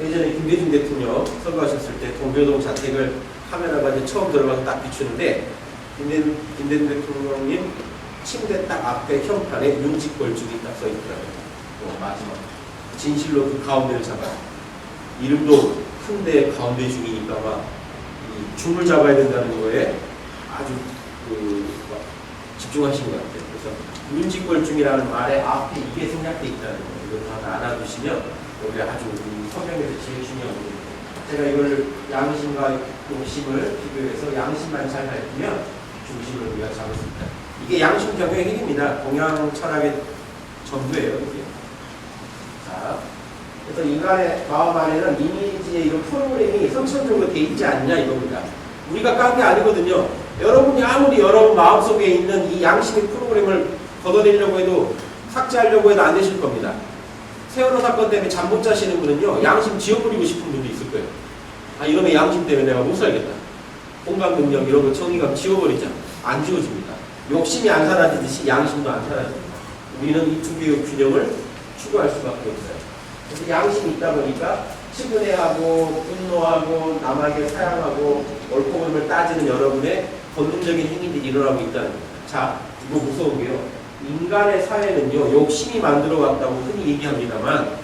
예전에 김대중 대통령 선거하셨을 때 동교동 자택을 카메라가 이제 처음 들어가서 딱 비추는데, 김대중 대통령님 침대 딱 앞에 현판에 윤직걸중이 딱 써있더라고요. 마지막 진실로 그 가운데를 잡아요. 이름도 큰데 가운데 중이니까 막 줌을 잡아야 된다는 거에 아주 막 집중하신 것 같아요. 그래서 문지골중이라는 말에 앞에 이게 생략되어 있다는 거예요. 이걸 다 알아두시면 여기 아주 성경에서 제일 중요한 거예요. 제가 이걸 양심과 욕심을 비교해서 양심만 잘 가르치면 중심을 우리가 잡을 수 있다. 이게 양심 경영의 핵입니다. 동양 철학의 전부예요. 이게. 자, 그래서 인간의 마음 안에는 이미지의 이런 프로그램이 선천적으로 돼 있지 않냐 이겁니다. 우리가 깐 게 아니거든요. 여러분이 아무리 여러분 마음속에 있는 이 양심의 프로그램을 걷어내려고 해도 삭제하려고 해도 안 되실 겁니다. 세월호 사건 때문에 잠 못 자시는 분은요, 양심 지워버리고 싶은 분도 있을 거예요. 아, 이러면 양심 때문에 내가 못 살겠다. 공감 능력 이런 거 정의감 지워버리자. 안 지워집니다. 욕심이 안 사라지듯이 양심도 안 사라집니다. 우리는 이 두 개의 균형을 추구할 수밖에 없어요. 그래서 양심이 있다 보니까 측은해하고 분노하고 남에게 사양하고 옳고 그름을 따지는 여러분의 본능적인 행위들이 일어나고 있다는 겁니다. 자, 이거 무서운 게요. 인간의 사회는요, 욕심이 만들어 왔다고 흔히 얘기합니다만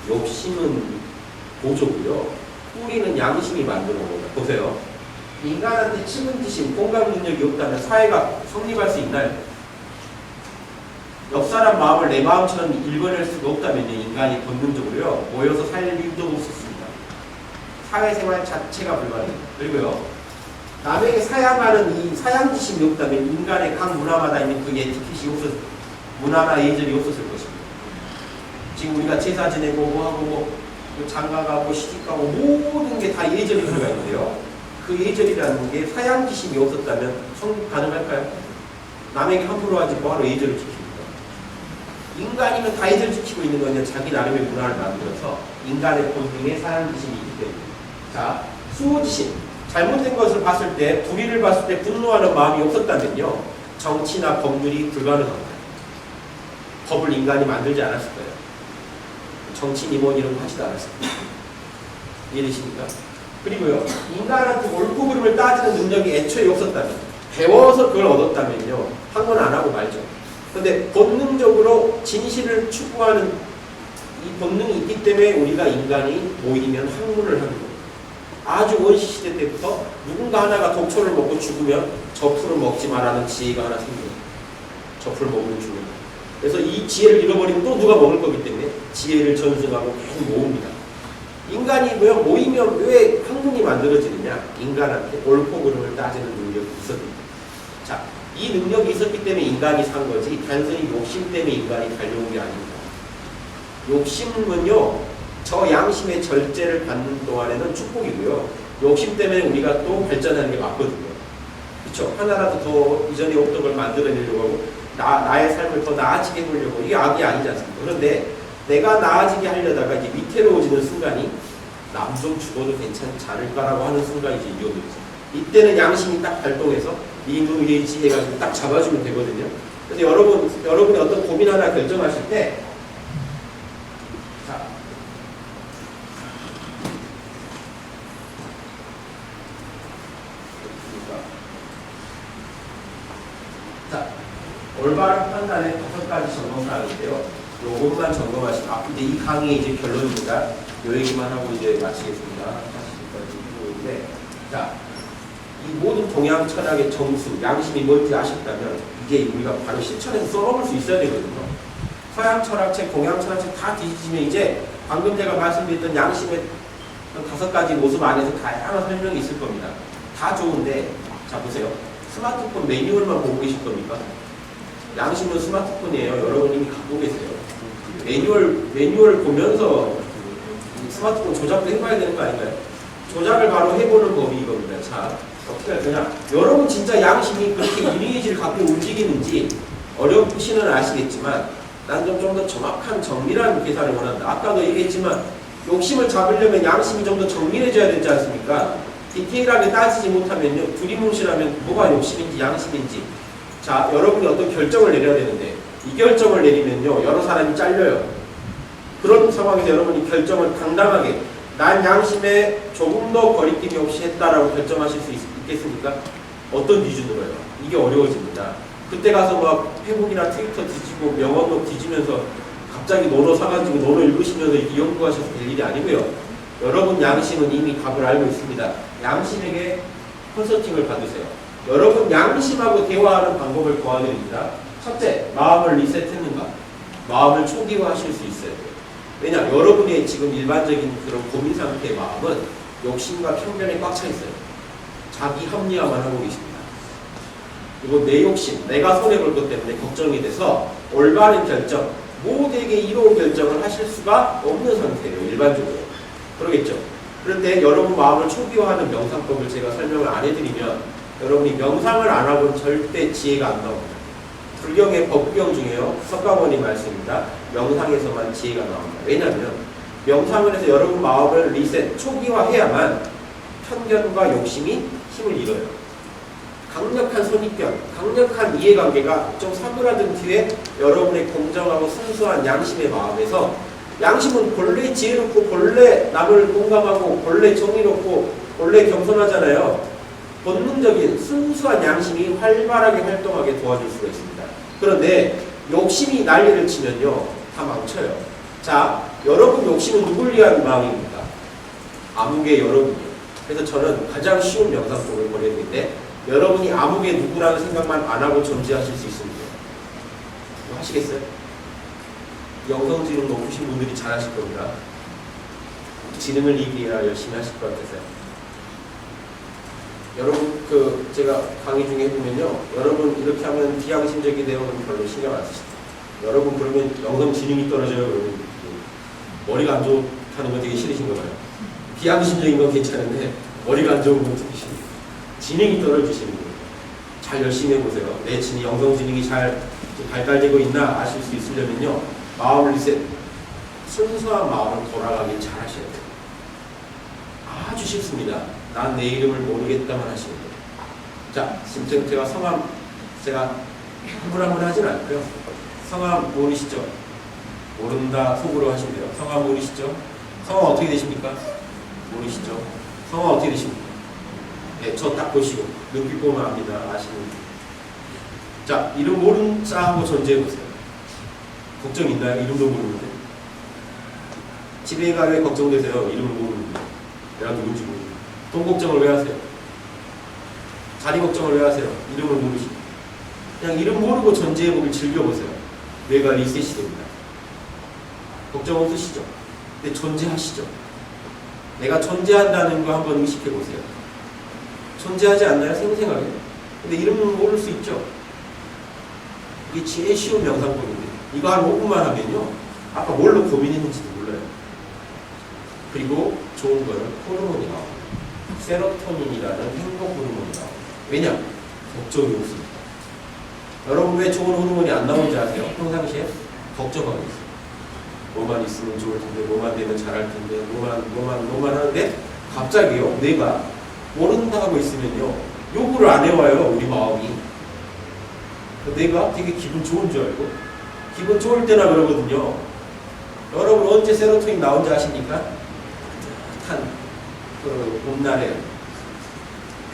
욕심은 보조고요. 뿌리는 양심이 만들어 온 겁니다. 보세요. 인간한테 측은지심, 공감 능력이 없다면 사회가 성립할 수 있나요? 옆 사람 마음을 내 마음처럼 읽어낼 수가 없다면요, 인간이 본능적으로요, 모여서 살 일도 없었습니다. 사회생활 자체가 불가능해요. 그리고요, 남에게 사양하는 이 사양지심이 없다면 인간의 각 문화마다 있는 그 에티켓이 없었을 거예요. 문화나 예절이 없었을 것입니다. 지금 우리가 제사 지내고 뭐하고 뭐 장가가고 시집가고 모든 게 다 예절이 들어가 있는데요. 그 예절이라는 게 사양지심이 없었다면 성립 가능할까요? 남에게 함부로 하지 뭐하러 예절을 지킵니까? 인간이면 다 예절 지키고 있는 거냐, 자기 나름의 문화를 만들어서 인간의 본능에 사양지심이 있기 때문에. 자, 수호지심. 잘못된 것을 봤을 때, 불의를 봤을 때 분노하는 마음이 없었다면요, 정치나 법률이 불가능합니다. 법을 인간이 만들지 않았을 거예요. 정치니 뭐 이런 거 하지도 않았을 거예요. 이해되십니까? 그리고요, 인간한테 옳고 그름을 따지는 능력이 애초에 없었다면, 배워서 그걸 얻었다면요, 한 건 안 하고 말죠. 그런데 본능적으로 진실을 추구하는 이 본능이 있기 때문에 우리가 인간이 모이면 학문을 하는 거예요. 아주 원시시대 때부터 누군가 하나가 독초를 먹고 죽으면 저 풀을 먹지 마라는 지혜가 하나 생겨요. 저 풀을 먹으면 죽는다. 그래서 이 지혜를 잃어버리면 또 누가 먹을 거기 때문에 지혜를 전승하고 계속 모읍니다. 인간이고요, 모이면 왜 학문이 만들어지느냐? 인간한테 옳고 그름을 따지는 능력이 있었습니다. 자, 이 능력이 있었기 때문에 인간이 산 거지 단순히 욕심 때문에 인간이 달려온 게 아닙니다. 욕심은요, 저 양심의 절제를 받는 동안에는 축복이고요, 욕심 때문에 우리가 또 발전하는 게 맞거든요. 그렇죠? 하나라도 더 이전에 없던 걸 만들어내려고 하고 나의 삶을 더 나아지게 해보려고, 이게 악이 아니지 않습니까? 그런데 내가 나아지게 하려다가 이제 위태로워지는 순간이 남 좀 죽어도 괜찮지 않을까라고 하는 순간이 이제 위험해지죠. 이때는 양심이 딱 발동해서 이의의 지혜가 딱 잡아주면 되거든요. 그래서 여러분이 어떤 고민 하나 결정하실 때, 자, 올바른 판단의 5가지 점검사항인데요. 요것만 점검하시면, 이제 이 강의의 이제 결론입니다. 요 얘기만 하고 이제 마치겠습니다. 자, 이 모든 동양 철학의 정수, 양심이 뭔지 아셨다면 이게 우리가 바로 실천해서 써먹을 수 있어야 되거든요. 서양 철학책, 동양 철학책 다 뒤지면 이제 방금 제가 말씀드렸던 양심의 5가지 모습 안에서 다양한 설명이 있을 겁니다. 다 좋은데, 자 보세요. 스마트폰 매뉴얼만 보고 계실 겁니까? 양심은 스마트폰이에요. 여러분 이미 갖고 계세요. 매뉴얼 보면서 스마트폰 조작도 해봐야 되는 거 아닌가요? 조작을 바로 해보는 법이 이겁니다. 자, 어떻게 할 거냐? 여러분 진짜 양심이 그렇게 이미지를 갖고 움직이는지 어렵시는 아시겠지만, 난 좀 더 정확한 정밀한 계산을 원한다. 아까도 얘기했지만 욕심을 잡으려면 양심이 좀 더 정밀해져야 되지 않습니까? 디테일하게 따지지 못하면요, 두리뭉실하면 뭐가 욕심인지 양심인지. 자, 여러분이 어떤 결정을 내려야 되는데 이 결정을 내리면요, 여러 사람이 잘려요. 그런 상황에서 여러분이 결정을 당당하게 난 양심에 조금 더 거리낌이 없이 했다라고 결정하실 수 있겠습니까? 어떤 기준으로요? 이게 어려워집니다. 그때 가서 막 페북이나 트위터 뒤지고 명언록 뒤지면서 갑자기 논어 사가지고 논어 읽으시면서 이렇게 연구하셔서 될 일이 아니고요. 여러분 양심은 이미 답을 알고 있습니다. 양심에게 컨설팅을 받으세요. 여러분 양심하고 대화하는 방법을 도와드립니다. 첫째, 마음을 리셋했는가? 마음을 초기화하실 수 있어야 돼요. 왜냐? 여러분의 지금 일반적인 그런 고민 상태의 마음은 욕심과 편견에 꽉 차 있어요. 자기 합리화만 하고 계십니다. 그리고 내 욕심, 내가 손해볼 것 때문에 걱정이 돼서 올바른 결정, 모두에게 이로운 결정을 하실 수가 없는 상태예요. 일반적으로. 그러겠죠? 그런데 여러분 마음을 초기화하는 명상법을 제가 설명을 안 해드리면 여러분이 명상을 안 하고는 절대 지혜가 안 나옵니다. 불경의 법규경 중에요. 석가모니 말씀입니다. 명상에서만 지혜가 나옵니다. 왜냐하면 명상을 해서 여러분 마음을 리셋, 초기화해야만 편견과 욕심이 힘을 잃어요. 강력한 선입견, 강력한 이해관계가 좀 사그라든 뒤에 여러분의 공정하고 순수한 양심의 마음에서 양심은 본래 지혜롭고 본래 남을 공감하고 본래 정의롭고 본래 겸손하잖아요. 본능적인 순수한 양심이 활발하게 활동하게 도와줄 수가 있습니다. 그런데 욕심이 난리를 치면요, 다 망쳐요. 자, 여러분 욕심은 누굴 위한 마음입니까? 암흑의 여러분이요. 그래서 저는 가장 쉬운 명상법을 보내드리는데 여러분이 암흑의 누구라는 생각만 안 하고 존재하실 수 있습니다. 이거 하시겠어요? 영성지능 높으신 분들이 잘 하실 겁니다. 지능을 이기야 열심히 하실 것 같아서요. 여러분 제가 강의 중에 해보면요, 여러분 이렇게 하면 비양심적이 되어는 별로 신경 안 쓰시죠. 여러분 그러면 영성지능이 떨어져요. 그러면 머리가 안 좋다는 건 되게 싫으신가 봐요. 비양심적인 건 괜찮은데 머리가 안 좋은 건 특히 싫어요. 지능이 떨어지시는 거예요. 잘 열심히 해보세요. 내 영성지능이 잘 발달되고 있나 아실 수 있으려면요, 마음을 리셋, 순수한 마음을 돌아가길 잘 하셔야 돼요. 아주 쉽습니다. 난 내 이름을 모르겠다만 하시면 돼요. 자, 지금 제가 성함 제가 한분 하진 않고요. 성함 모르시죠? 모른다 속으로 하시면 돼요. 성함 모르시죠? 성함 어떻게 되십니까? 모르시죠? 성함 어떻게 되십니까? 네, 저 딱 보시고 눈빛 보면 압니다. 아시는 분. 자, 이름 모르는 자 하고 존재해보세요. 걱정 있나요? 이름도 모르는데. 집에 가면 걱정되세요. 이름을 모르는데. 내가 누군지 모르는데. 돈 걱정을 왜 하세요? 자리 걱정을 왜 하세요? 이름을 모르시고. 그냥 이름 모르고 존재해보길 즐겨보세요. 뇌가 리셋이 됩니다. 걱정 없으시죠? 근데 존재하시죠? 내가 존재한다는 거 한번 의식해보세요. 존재하지 않나요? 생생하게. 근데 이름은 모를 수 있죠? 이게 제일 쉬운 명상법인데 이거 한 5분만 하면요, 아까 뭘로 고민했는지도 몰라요. 그리고 좋은 거는 호르몬이 나와요. 세로토닌이라는 행복 호르몬이 나와요. 왜냐? 걱정이 없습니다. 여러분 왜 좋은 호르몬이 안 나오는지 아세요? 평상시에 걱정하고 있어요. 뭐만 있으면 좋을 텐데, 뭐만 되면 잘할 텐데, 뭐만 하는데 갑자기요, 내가 모른다 하고 있으면요, 요구를 안 해와요. 우리 마음이. 내가 되게 기분 좋은 줄 알고, 기분 좋을 때나 그러거든요. 여러분 언제 세로토닌 나온지 아십니까? 따뜻한 봄날에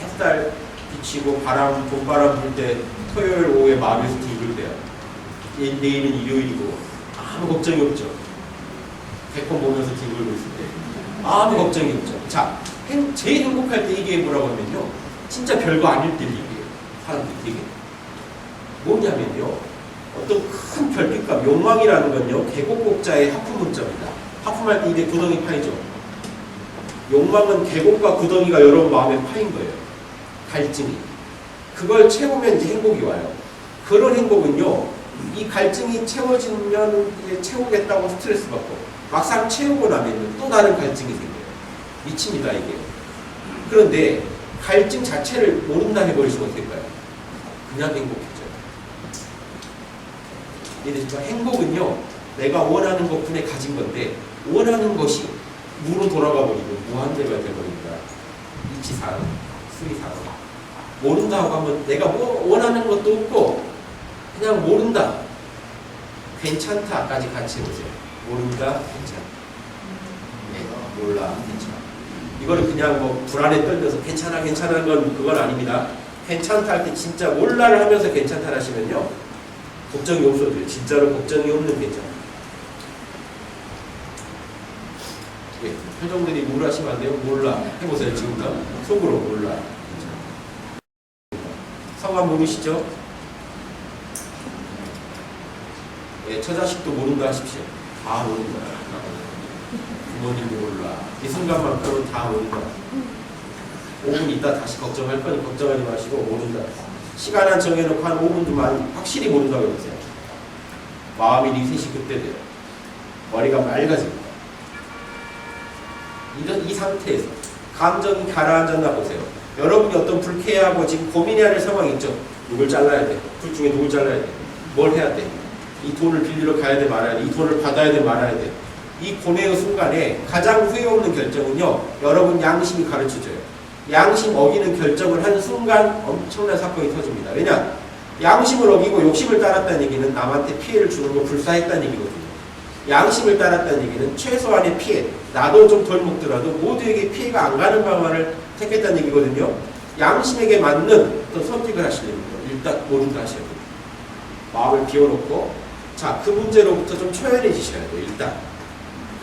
햇살 비치고 봄바람 불 때 토요일 오후에 마음에서 뒹굴 때요. 내일은 일요일이고 아무 걱정이 없죠. 백번 보면서 뒹굴고 있을 때 아무 걱정이 없죠. 자, 제일 행복할 때 이게 뭐라고 하면요, 진짜 별거 아닐 때 얘기해요. 사람들이 되게 뭐냐면요, 어떤 큰 별빛감, 욕망이라는 건요, 계곡곡자의 하품 문자입니다. 하품할 때 입에 구덩이 파이죠. 욕망은 계곡과 구덩이가 여러분 마음에 파인 거예요. 갈증이. 그걸 채우면 이제 행복이 와요. 그런 행복은요, 이 갈증이 채워지면 이제 채우겠다고 스트레스 받고 막상 채우고 나면 또 다른 갈증이 생겨요. 미칩니다, 이게. 그런데 갈증 자체를 모른다 해버리시면 어떨까요? 그냥 행복해져요. 이해되십니까? 행복은요, 내가 원하는 것뿐에 가진 건데 원하는 것이 무로 돌아가 버리고 무한대가 되어버립니다. 이치사랑, 수리사랑. 모른다고 하면 내가 뭐 원하는 것도 없고 그냥 모른다, 괜찮다까지 같이 해보세요. 모른다, 괜찮다. 네, 몰라, 괜찮아. 이거를 그냥 뭐 불안에 떨면서 괜찮아는 건 그건 아닙니다. 괜찮다 할 때 진짜 몰라를 하면서 괜찮다 하시면요, 걱정이 없어도 돼요. 진짜로 걱정이 없는 괜찮아. 예. 표정들이 우울하시면 안 돼요? 몰라. 해보세요, 지금부터. 속으로 몰라. 성함 모르시죠? 예, 처자식도 모른다 하십시오. 다 모른다. 부모님도 몰라. 이 순간만큼은 다 모른다. 5분 있다 다시 걱정할 거니 걱정하지 마시고 모른다. 시간 한 정해놓고 한 5분도만 확실히 모른다고 해보세요. 마음이 리셋이 그때 돼요. 머리가 맑아집니다. 이 상태에서 감정이 가라앉았나 보세요. 여러분이 어떤 불쾌하고 지금 고민해야 할 상황이 있죠. 누굴 잘라야 돼. 둘 중에 누굴 잘라야 돼. 뭘 해야 돼. 이 돈을 빌리러 가야 돼 말아야 돼. 이 돈을 받아야 돼 말아야 돼. 이 고뇌의 순간에 가장 후회 없는 결정은요. 여러분 양심이 가르쳐줘요. 양심 어기는 결정을 한 순간 엄청난 사건이 터집니다. 왜냐? 양심을 어기고 욕심을 따랐다는 얘기는 남한테 피해를 주는 거 불사했다는 얘기거든요. 양심을 따랐다는 얘기는 최소한의 피해, 나도 좀 덜 먹더라도 모두에게 피해가 안 가는 방안을 택했다는 얘기거든요. 양심에게 맞는 어떤 선택을 하시려면 일단 모른다 하셔야 돼요. 마음을 비워놓고 자, 그 문제로부터 좀 초연해지셔야 돼요. 일단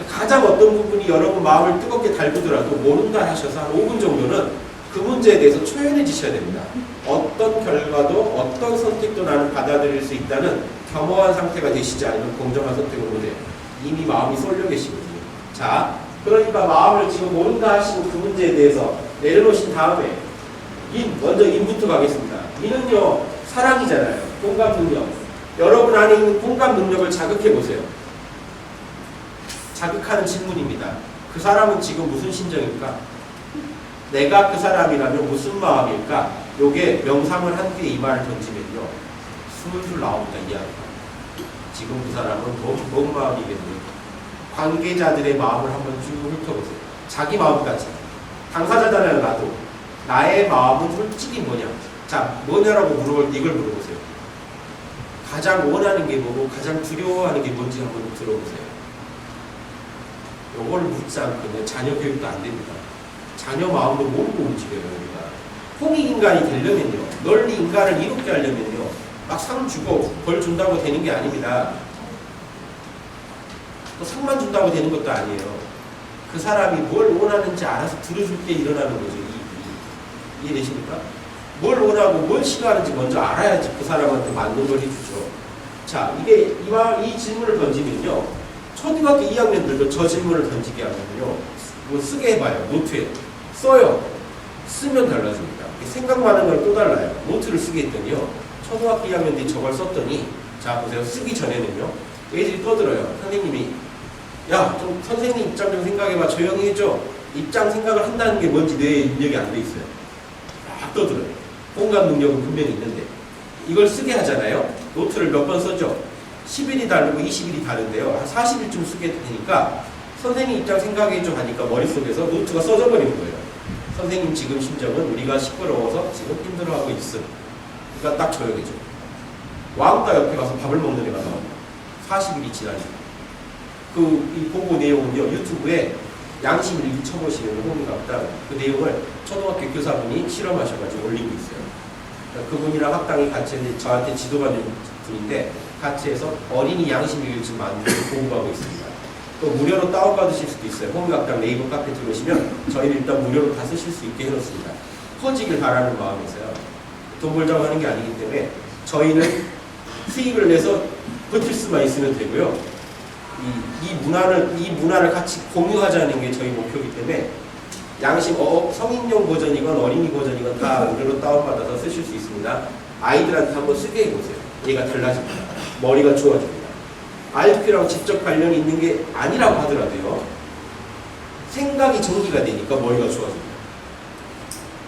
가장 어떤 부분이 여러분 마음을 뜨겁게 달구더라도 모른다 하셔서 한 5분 정도는 그 문제에 대해서 초연해지셔야 됩니다. 어떤 결과도 어떤 선택도 나는 받아들일 수 있다는 겸허한 상태가 되시지 않으면 공정한 선택을 못해요. 이미 마음이 쏠려 계시거든요. 자, 그러니까 마음을 지금 모른다 하시고 그 문제에 대해서 내려놓으신 다음에 먼저 인부터 가겠습니다. 인은요 사랑이잖아요. 공감 능력. 여러분 안에 있는 공감 능력을 자극해 보세요. 자극하는 질문입니다. 그 사람은 지금 무슨 심정일까? 내가 그 사람이라면 무슨 마음일까? 요게 명상을 한 뒤에 이 말을 던지면요 술술 나옵니다. 이야기가. 지금 그 사람은 뭔 마음이겠니? 관계자들의 마음을 한번 쭉 훑어보세요. 자기 마음까지. 당사자잖아요. 나도. 나의 마음은 솔직히 뭐냐? 자, 뭐냐라고 물어볼 때 이걸 물어보세요. 가장 원하는 게 뭐고 가장 두려워하는 게 뭔지 한번 들어보세요. 요걸 묻지 않고는 자녀 교육도 안 됩니다. 자녀 마음도 모르고 움직여요. 우리가. 홍익인간이 되려면요. 널리 인간을 이롭게 하려면요. 막 상 주고 벌 준다고 되는 게 아닙니다. 또 상만 준다고 되는 것도 아니에요. 그 사람이 뭘 원하는지 알아서 들어줄 때 일어나는 거죠. 이해되십니까? 뭘 원하고 뭘 싫어하는지 먼저 알아야지 그 사람한테 맞는 걸 해주죠. 자, 이게 이 질문을 던지면요. 초등학교 2학년들도 저 질문을 던지게 하면요. 이거 쓰게 해봐요. 노트에. 써요. 쓰면 달라집니다. 생각만한 건 또 달라요. 노트를 쓰게 했더니요. 초등학교 2학년들이 저걸 썼더니 자 보세요. 쓰기 전에는요. 애들이 떠들어요. 선생님이 야, 좀 선생님 입장 좀 생각해봐. 조용히 해줘. 입장 생각을 한다는 게 뭔지 뇌에 입력이 안 돼 있어요. 막 떠들어요. 공감 능력은 분명히 있는데 이걸 쓰게 하잖아요. 노트를 몇 번 써죠. 10일이 다르고 20일이 다른데요. 한 40일쯤 쓰게 되니까 선생님 입장 생각해줘 하니까 머릿속에서 노트가 써져 버리는 거예요. 선생님 지금 심정은 우리가 시끄러워서 지금 힘들어하고 있음. 그러니까 딱 조용해져. 왕따 옆에 가서 밥을 먹는 애가 나옵니다. 40일이 지나니까. 이 보고 내용은요. 유튜브에 양심 일기 쳐보시면 홍익학당 그 내용을 초등학교 교사분이 실험하셔가지고 올리고 있어요. 그러니까 그분이랑 학당이 같이 저한테 지도받는 분인데 같이 해서 어린이 양심 일기를 지금 만들고 공부하고 있습니다. 또 무료로 다운받으실 수도 있어요. 홍익학당 네이버 카페 들어오시면 저희는 일단 무료로 다 쓰실 수 있게 해놓습니다. 퍼지길 바라는 마음에서요. 돈 벌자고 하는 게 아니기 때문에 저희는 수익을 내서 버틸 수만 있으면 되고요. 이 문화를 같이 공유하자는 게 저희 목표이기 때문에 양심 성인용 버전이건 어린이 버전이건 다 무료로 다운받아서 쓰실 수 있습니다. 아이들한테 한번 쓰게 해보세요. 얘가 달라집니다. 머리가 좋아집니다. IQ랑 직접 관련이 있는 게 아니라고 하더라도요. 생각이 전기가 되니까 머리가 좋아집니다.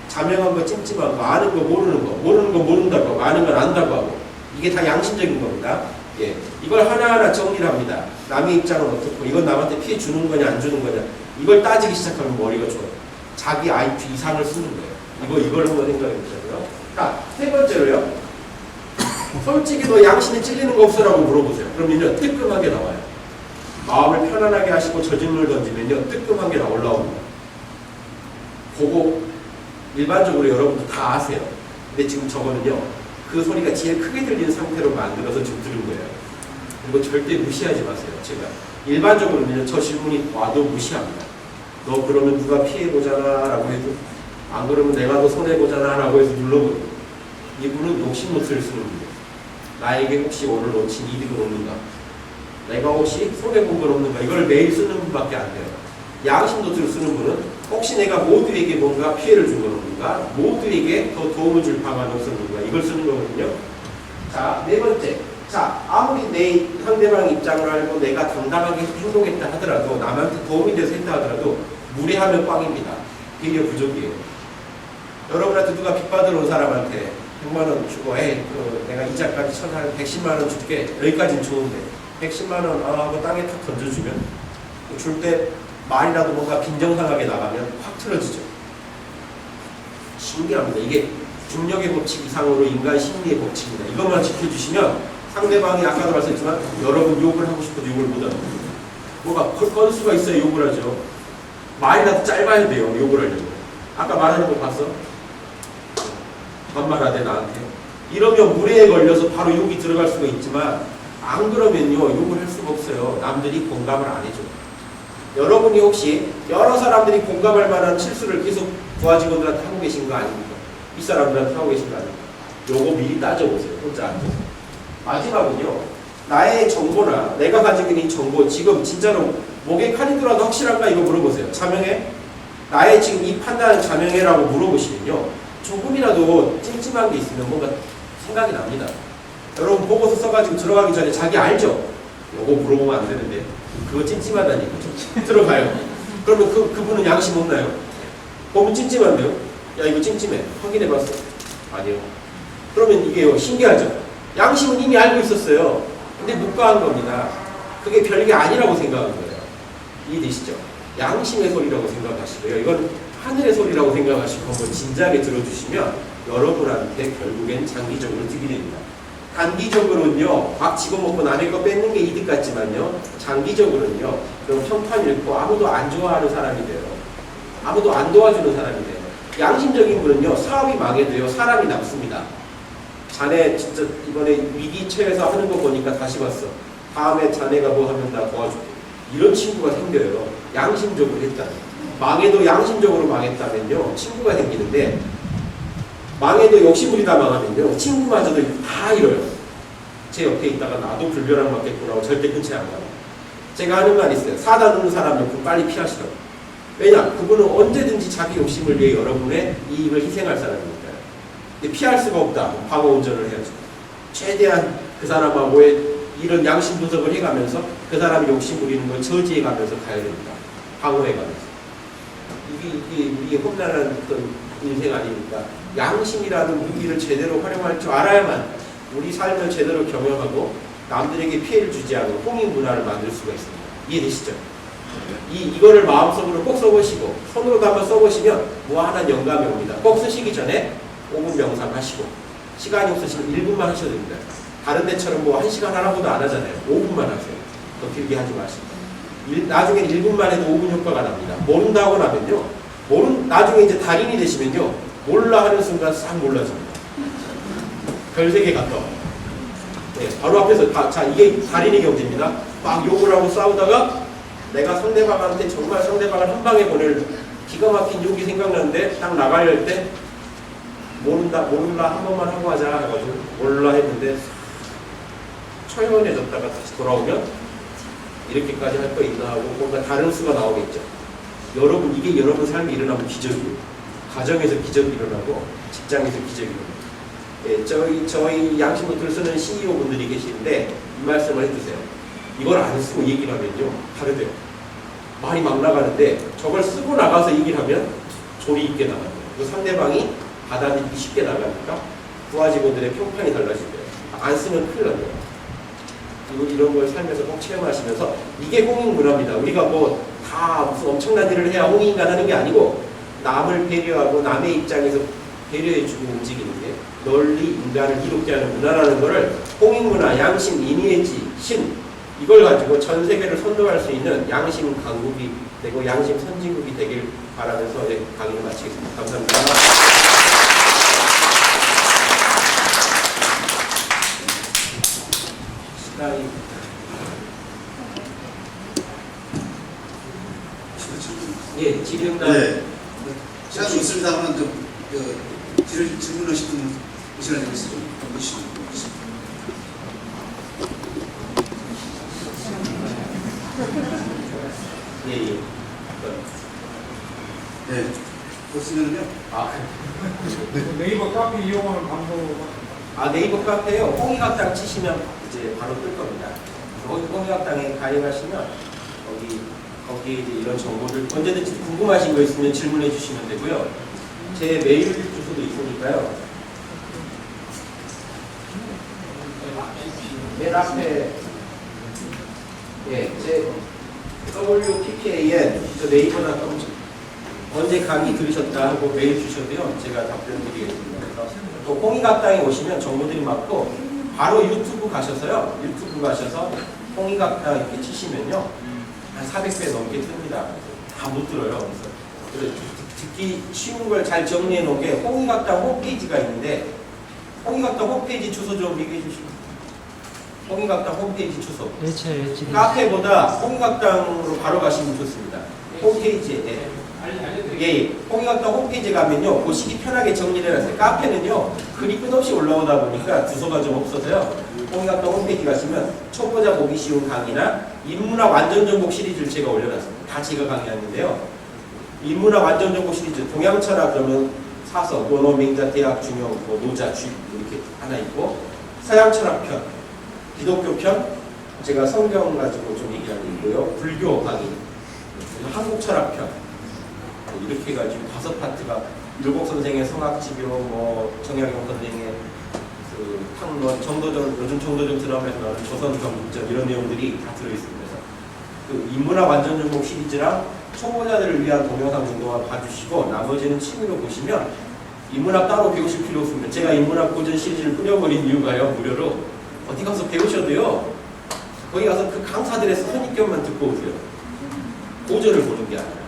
자명한 거 찜찜한 거 아는 거 모르는 거 모른다고 하고 아는 건 안다고 하고 이게 다 양심적인 겁니다. 예, 이걸 하나하나 정리를 합니다. 남의 입장은 어떻고 이건 남한테 피해 주는 거냐 안 주는 거냐 이걸 따지기 시작하면 머리가 좋아요. 자기 IQ 이상을 쓰는 거예요. 이걸 한번 생각해 보자고요. 자, 세 번째로요. 솔직히 너 양심에 찔리는 거 없어라고 물어보세요. 그러면요 뜨끔하게 나와요. 마음을 편안하게 하시고 저 질문을 던지면요 뜨끔하게 올라옵니다. 그거 일반적으로 여러분도 다 아세요. 근데 지금 저거는요 그 소리가 제일 크게 들리는 상태로 만들어서 지금 들은 거예요. 그리고 절대 무시하지 마세요. 제가 일반적으로는 저 질문이 와도 무시합니다. 너 그러면 누가 피해보잖아 라고 해도 안 그러면 내가 더 손해보잖아 라고 해서 눌러버려. 이분은 욕심 노트를 쓰는 분이에요. 나에게 혹시 오늘 놓친 이득은 없는가? 내가 혹시 손해본 건 없는가? 이걸 매일 쓰는 분밖에 안 돼요. 양심 노트를 쓰는 분은 혹시 내가 모두에게 뭔가 피해를 준 건 없는가? 모두에게 더 도움을 줄 방안은 없었는가? 이걸 쓰는 거거든요. 자, 네 번째. 자, 아무리 내 상대방 입장을 알고 내가 당당하게 행동했다 하더라도 남한테 도움이 돼서 했다 하더라도 무례하면 꽝입니다. 되게 부족이에요. 여러분한테 누가 빚 받으러 온 사람한테 100만 원 주고 내가 이자까지 쳐서 한 110만 원 줄게. 여기까지는 좋은데 110만 원 하고 땅에 탁 던져주면 줄 때 말이라도 뭔가 빈정상하게 나가면 확 틀어지죠. 신기합니다. 이게 중력의 법칙 이상으로 인간 심리의 법칙입니다. 이것만 지켜주시면 상대방이 아까도 말씀했지만 여러분 욕을 하고 싶어도 욕을 못합니다. 뭐가 건수가 있어야 욕을 하죠. 말이라도 짧아야 돼요. 욕을 하려고. 아까 말하는 거 봤어? 반말하대 나한테. 이러면 무례에 걸려서 바로 욕이 들어갈 수가 있지만 안 그러면요 욕을 할 수가 없어요. 남들이 공감을 안 해줘. 여러분이 혹시 여러 사람들이 공감할 만한 실수를 계속 부하 직원들한테 하고 계신 거 아닙니까? 윗사람들한테 하고 계신 거 아닙니까? 요거 미리 따져보세요. 혼자 앉아서. 마지막은요. 나의 정보나 내가 가지고 있는 이 정보 지금 진짜로 목에 칼이 들어도 확실한가 이거 물어보세요. 자명해? 나의 지금 이 판단은 자명해라고 물어보시면요. 조금이라도 찜찜한 게 있으면 뭔가 생각이 납니다. 여러분 보고서 써가지고 들어가기 전에 자기 알죠? 요거 물어보면 안 되는데 그거 찜찜하다니 들어가요. 그러면 그분은 양심 없나요? 보면 찜찜한데요? 야 이거 찜찜해. 확인해봤어? 아니요. 그러면 이게요 신기하죠? 양심은 이미 알고 있었어요. 근데 묵과한 겁니다. 그게 별게 아니라고 생각한 거예요. 이해되시죠? 양심의 소리라고 생각하시고요. 이건 하늘의 소리라고 생각하시고 한번 진지하게 들어주시면 여러분한테 결국엔 장기적으로 득이 됩니다. 단기적으로는요, 밥 집어먹고 남의 거 뺏는 게 이득 같지만요, 장기적으로는요, 그럼 평판 잃고 아무도 안 좋아하는 사람이 돼요. 아무도 안 도와주는 사람이 돼요. 양심적인 분은요, 사업이 망해도요, 사람이 남습니다. 자네 진짜 이번에 위기 처해서 하는 거 보니까 다시 봤어. 다음에 자네가 뭐 하면 나 도와줄게. 이런 친구가 생겨요. 양심적으로 했다면. 망해도 양심적으로 망했다면요, 친구가 생기는데, 망해도 욕심부리다 망하면요, 친구마저도 다 잃어요. 제 옆에 있다가 나도 불벼락 맞겠구나 절대 근처에 안 가요. 제가 하는 말 있어요. 사다 놓는 사람은 그 빨리 피하시라고. 왜냐? 그분은 언제든지 자기 욕심을 위해 여러분의 이익을 희생할 사람이니까요. 근데 피할 수가 없다. 방어 운전을 해야죠. 최대한 그 사람하고의 이런 양심 분석을 해가면서 그 사람이 욕심 부리는 걸 저지해가면서 가야 됩니다. 방어해가면서. 이게 우리의 험난한 어떤 인생 아닙니까? 양심이라는 무기를 제대로 활용할 줄 알아야만 우리 삶을 제대로 경영하고 남들에게 피해를 주지 않은 홍익 문화를 만들 수가 있습니다. 이해되시죠? 이거를 마음속으로 꼭 써보시고 손으로도 한번 써보시면 무한한 영감이 옵니다. 꼭 쓰시기 전에 5분 명상하시고 시간이 없으시면 1분만 하셔도 됩니다. 다른 데처럼 뭐 1시간 하나보다 안 하잖아요. 5분만 하세요. 더 길게 하지 마시고. 나중에 1분만 해도 5분 효과가 납니다. 모른다고 나면요. 나중에 이제 달인이 되시면요. 몰라 하는 순간 싹 몰라집니다. 별세계 갔다 와요. 네, 바로 앞에서 자 이게 달인의 경지입니다. 막 욕을 하고 싸우다가 내가 상대방한테 정말 상대방을 한 방에 보낼 기가 막힌 욕이 생각나는데 딱 나가려 할 때 몰라 한 번만 하고 하자 해가지고 몰라 했는데 초연해졌다가 다시 돌아오면 이렇게까지 할 거 있나 하고 뭔가 다른 수가 나오겠죠. 여러분 이게 여러분 삶에 일어나면 기적이에요. 가정에서 기적이 일어나고 직장에서 기적이 일어나고. 예, 저희 양심노트를 쓰는 CEO 분들이 계시는데 이 말씀을 해주세요. 이걸 안 쓰고 얘기를 하면요 다르대요. 말이 막 나가는데 저걸 쓰고 나가서 얘기를 하면 조리 있게 나가요. 그 상대방이 받아들이기 쉽게 나가니까 부하 직원들의 평판이 달라진대요. 안 쓰면 큰일 납니다. 이런 걸 삶에서 꼭 체험하시면서 이게 홍익 문화입니다. 우리가 뭐 다 무슨 엄청난 일을 해야 홍익인간 하는 게 아니고 남을 배려하고 남의 입장에서 배려해주고 움직이는 게 널리 인간을 이롭게 하는 문화라는 것을 홍익 문화, 양심, 이니에지, 신 이걸 가지고 전 세계를 선도할 수 있는 양심 강국이 되고 양심 선진국이 되길 바라면서 강의를 마치겠습니다. 감사합니다. 시간이 예, 질문하신 분 시간이 있으죠? 해주시면 되겠습니다. 예. 네. 없으면요? 네이버 카페 이용하는 방법. 네이버 카페에요. 홍익학당 치시면 이제 바로 뜰 겁니다. 홍익학당에 가입하시면 거기에 이제 이런 정보를 언제든지 궁금하신 거 있으면 질문해 주시면 되고요. 제 메일 주소도 있으니까요. 맨 앞에 제 WPPAN 네이버나 언제 강의 들으셨다 하고 메일 주셔도요. 제가 답변 드리겠습니다. 그래서 또 홍익학당에 오시면 정보들이 많고 바로 유튜브 가셔서 홍익학당 이렇게 치시면요. 한 400배 넘게 뜹니다. 다 못 들어요. 그래서 듣기 쉬운 걸 잘 정리해 놓은 게 홍익학당 홈페이지가 있는데 홍익학당 홈페이지 주소 좀 얘기해 주시면 홍익학당 홈페이지 주소 카페보다 홍익학당으로 바로 가시면 좋습니다. 홈페이지에 홍익학당 홈페이지에 가면요 보시기 편하게 정리를 해놨어요. 카페는요 글이 끝없이 올라오다 보니까 주소가 좀 없어서요. 홍익학당 홈페이지 가시면 초보자 보기 쉬운 강의나 인문학 완전 정복 시리즈를 제가 올려놨습니다. 다 제가 강의하는데요. 인문학 완전 정복 시리즈 동양철학 그러면 사서 논어 맹자 대학 중용 노자 주 이렇게 하나 있고 서양철학 편 기독교 편 제가 성경 가지고 좀 얘기하는 게 있고요. 불교 강의 한국 철학 편 이렇게 해가지고 5파트가 일곡 선생의 성학지교 정약용 선생의 그 탕론 정도전 요즘 정도전 드라마에서 나오는 조선 경전 이런 내용들이 다 들어있습니다. 그래서 그 인문학 완전 정복 시리즈랑 초보자들을 위한 동영상 정도만 봐주시고 나머지는 취미로 보시면 인문학 따로 배우실 필요 없습니다. 제가 인문학 고전 시리즈를 뿌려버린 이유가요. 무료로 어디 가서 배우셔도요. 거기 가서 그 강사들의 선입견만 듣고 오세요. 고전을 보는 게 아니라.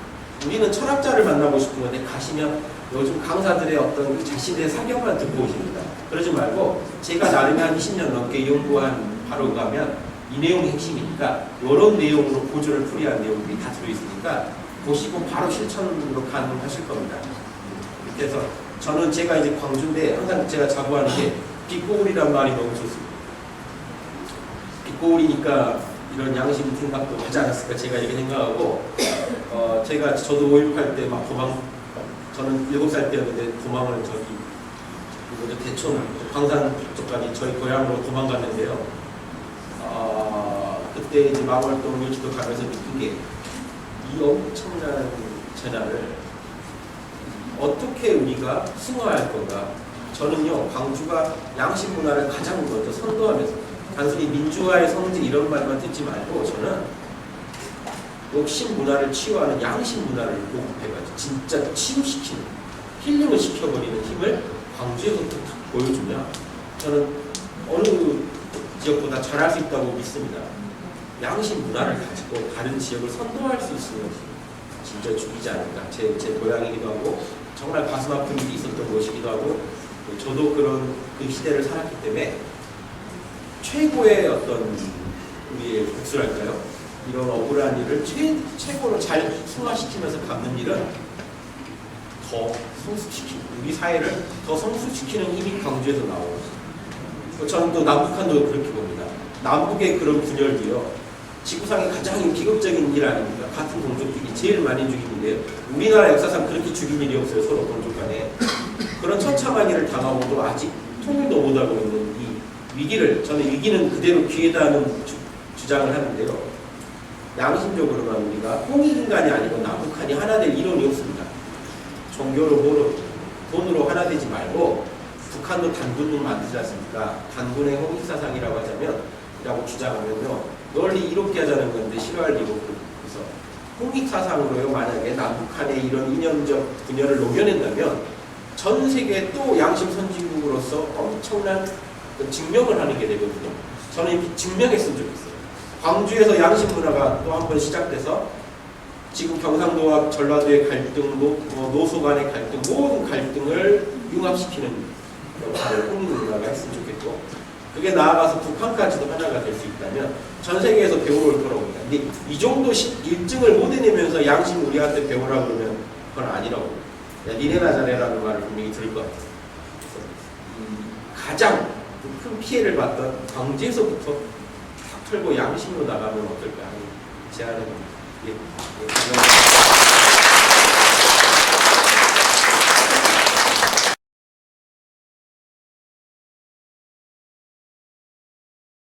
우리는 철학자를 만나고 싶은 건데 가시면 요즘 강사들의 어떤 그 자신의 사견만 듣고 오십니다. 그러지 말고 제가 나름의 한 20년 넘게 연구한 바로 가면 이 내용이 핵심이니까 이런 내용으로 고전을 풀이한 내용들이 다 들어있으니까 보시고 바로 실천으로 가능하실 겁니다. 그래서 저는 제가 이제 광주인데 항상 제가 자부하는 게 빛고울이란 말이 너무 좋습니다. 빛고울이니까 이런 양심 생각도 하지 않았을까 제가 이렇게 생각하고 저도 5.18 때 막 저는 7살 때였는데 도망을 대촌 광산 쪽까지 저희 고향으로 도망갔는데요. 그때 이제 마을동 묘지도 가면서 느낀 게 이 엄청난 재난을 어떻게 우리가 승화할 건가. 저는요 광주가 양식 문화를 가장 먼저 선도하면서 단순히 민주화의 성지 이런 말만 듣지 말고 저는 욕심 문화를 치유하는 양식 문화를 보급해가지고 진짜 치유시키는 힐링을 시켜버리는 힘을 광주에서부터 딱 보여주면 저는 어느 지역보다 잘할 수 있다고 믿습니다. 양식 문화를 가지고 다른 지역을 선도할 수 있으면 진짜 죽이지 않을까. 제 고향이기도 하고 정말 가슴 아픈 일이 있었던 곳이기도 하고 저도 그런 그 시대를 살았기 때문에 최고의 어떤 우리의 복수랄까요? 이런 억울한 일을 최고로 잘 승화시키면서 갚는 일은 더 성숙시키는 우리 사회를 더 성숙시키는 힘이 광주에서 나오고 저는 또 남북한도 그렇게 봅니다. 남북의 그런 분열도요. 지구상의 가장 비극적인 일 아닙니까? 같은 동족끼리 제일 많이 죽이는데요. 우리나라 역사상 그렇게 죽인 일이 없어요. 서로 동족 간에. 그런 처참한 일을 당하고도 아직 통일도 못하고 있는 이 위기를 저는 위기는 그대로 기회다는 주장을 하는데요. 양심적으로만 우리가 홍익인간이 아니고 남북한이 하나 될 이론이 없습니다. 종교로 돈으로 하나 되지 말고 북한도 단군을 만들지 않습니까? 단군의 홍익사상이라고 하자면 라고 주장하면요. 널리 이롭게 하자는 건데 싫어할 리가 없고 그래서 홍익사상으로요. 만약에 남북한의 이런 이념적 분열을 녹여낸다면 전 세계 또 양심 선진국으로서 엄청난 증명을 하는 게 되거든요. 저는 이렇게 증명했으면 좋겠어요. 광주에서 양심 문화가 또 한 번 시작돼서 지금 경상도와 전라도의 갈등, 노소 간의 갈등, 모든 갈등을 융합시키는 역할을 홍익 문화가 했으면 좋겠고 그게 나아가서 북한까지도 하나가 될 수 있다면 전 세계에서 배우러 올 거라고 봅니다. 근데 이 정도 일증을 못 해내면서 양심 우리한테 배우라고 그러면 그건 아니라고. 야, 니네나 자네라는 말을 분명히 들을 것 같아요. 가장 큰 피해를 받던 광주에서부터 탁 털고 양심으로 나가면 어떨까 하는 제안을 합니다. 예, 감사합니다.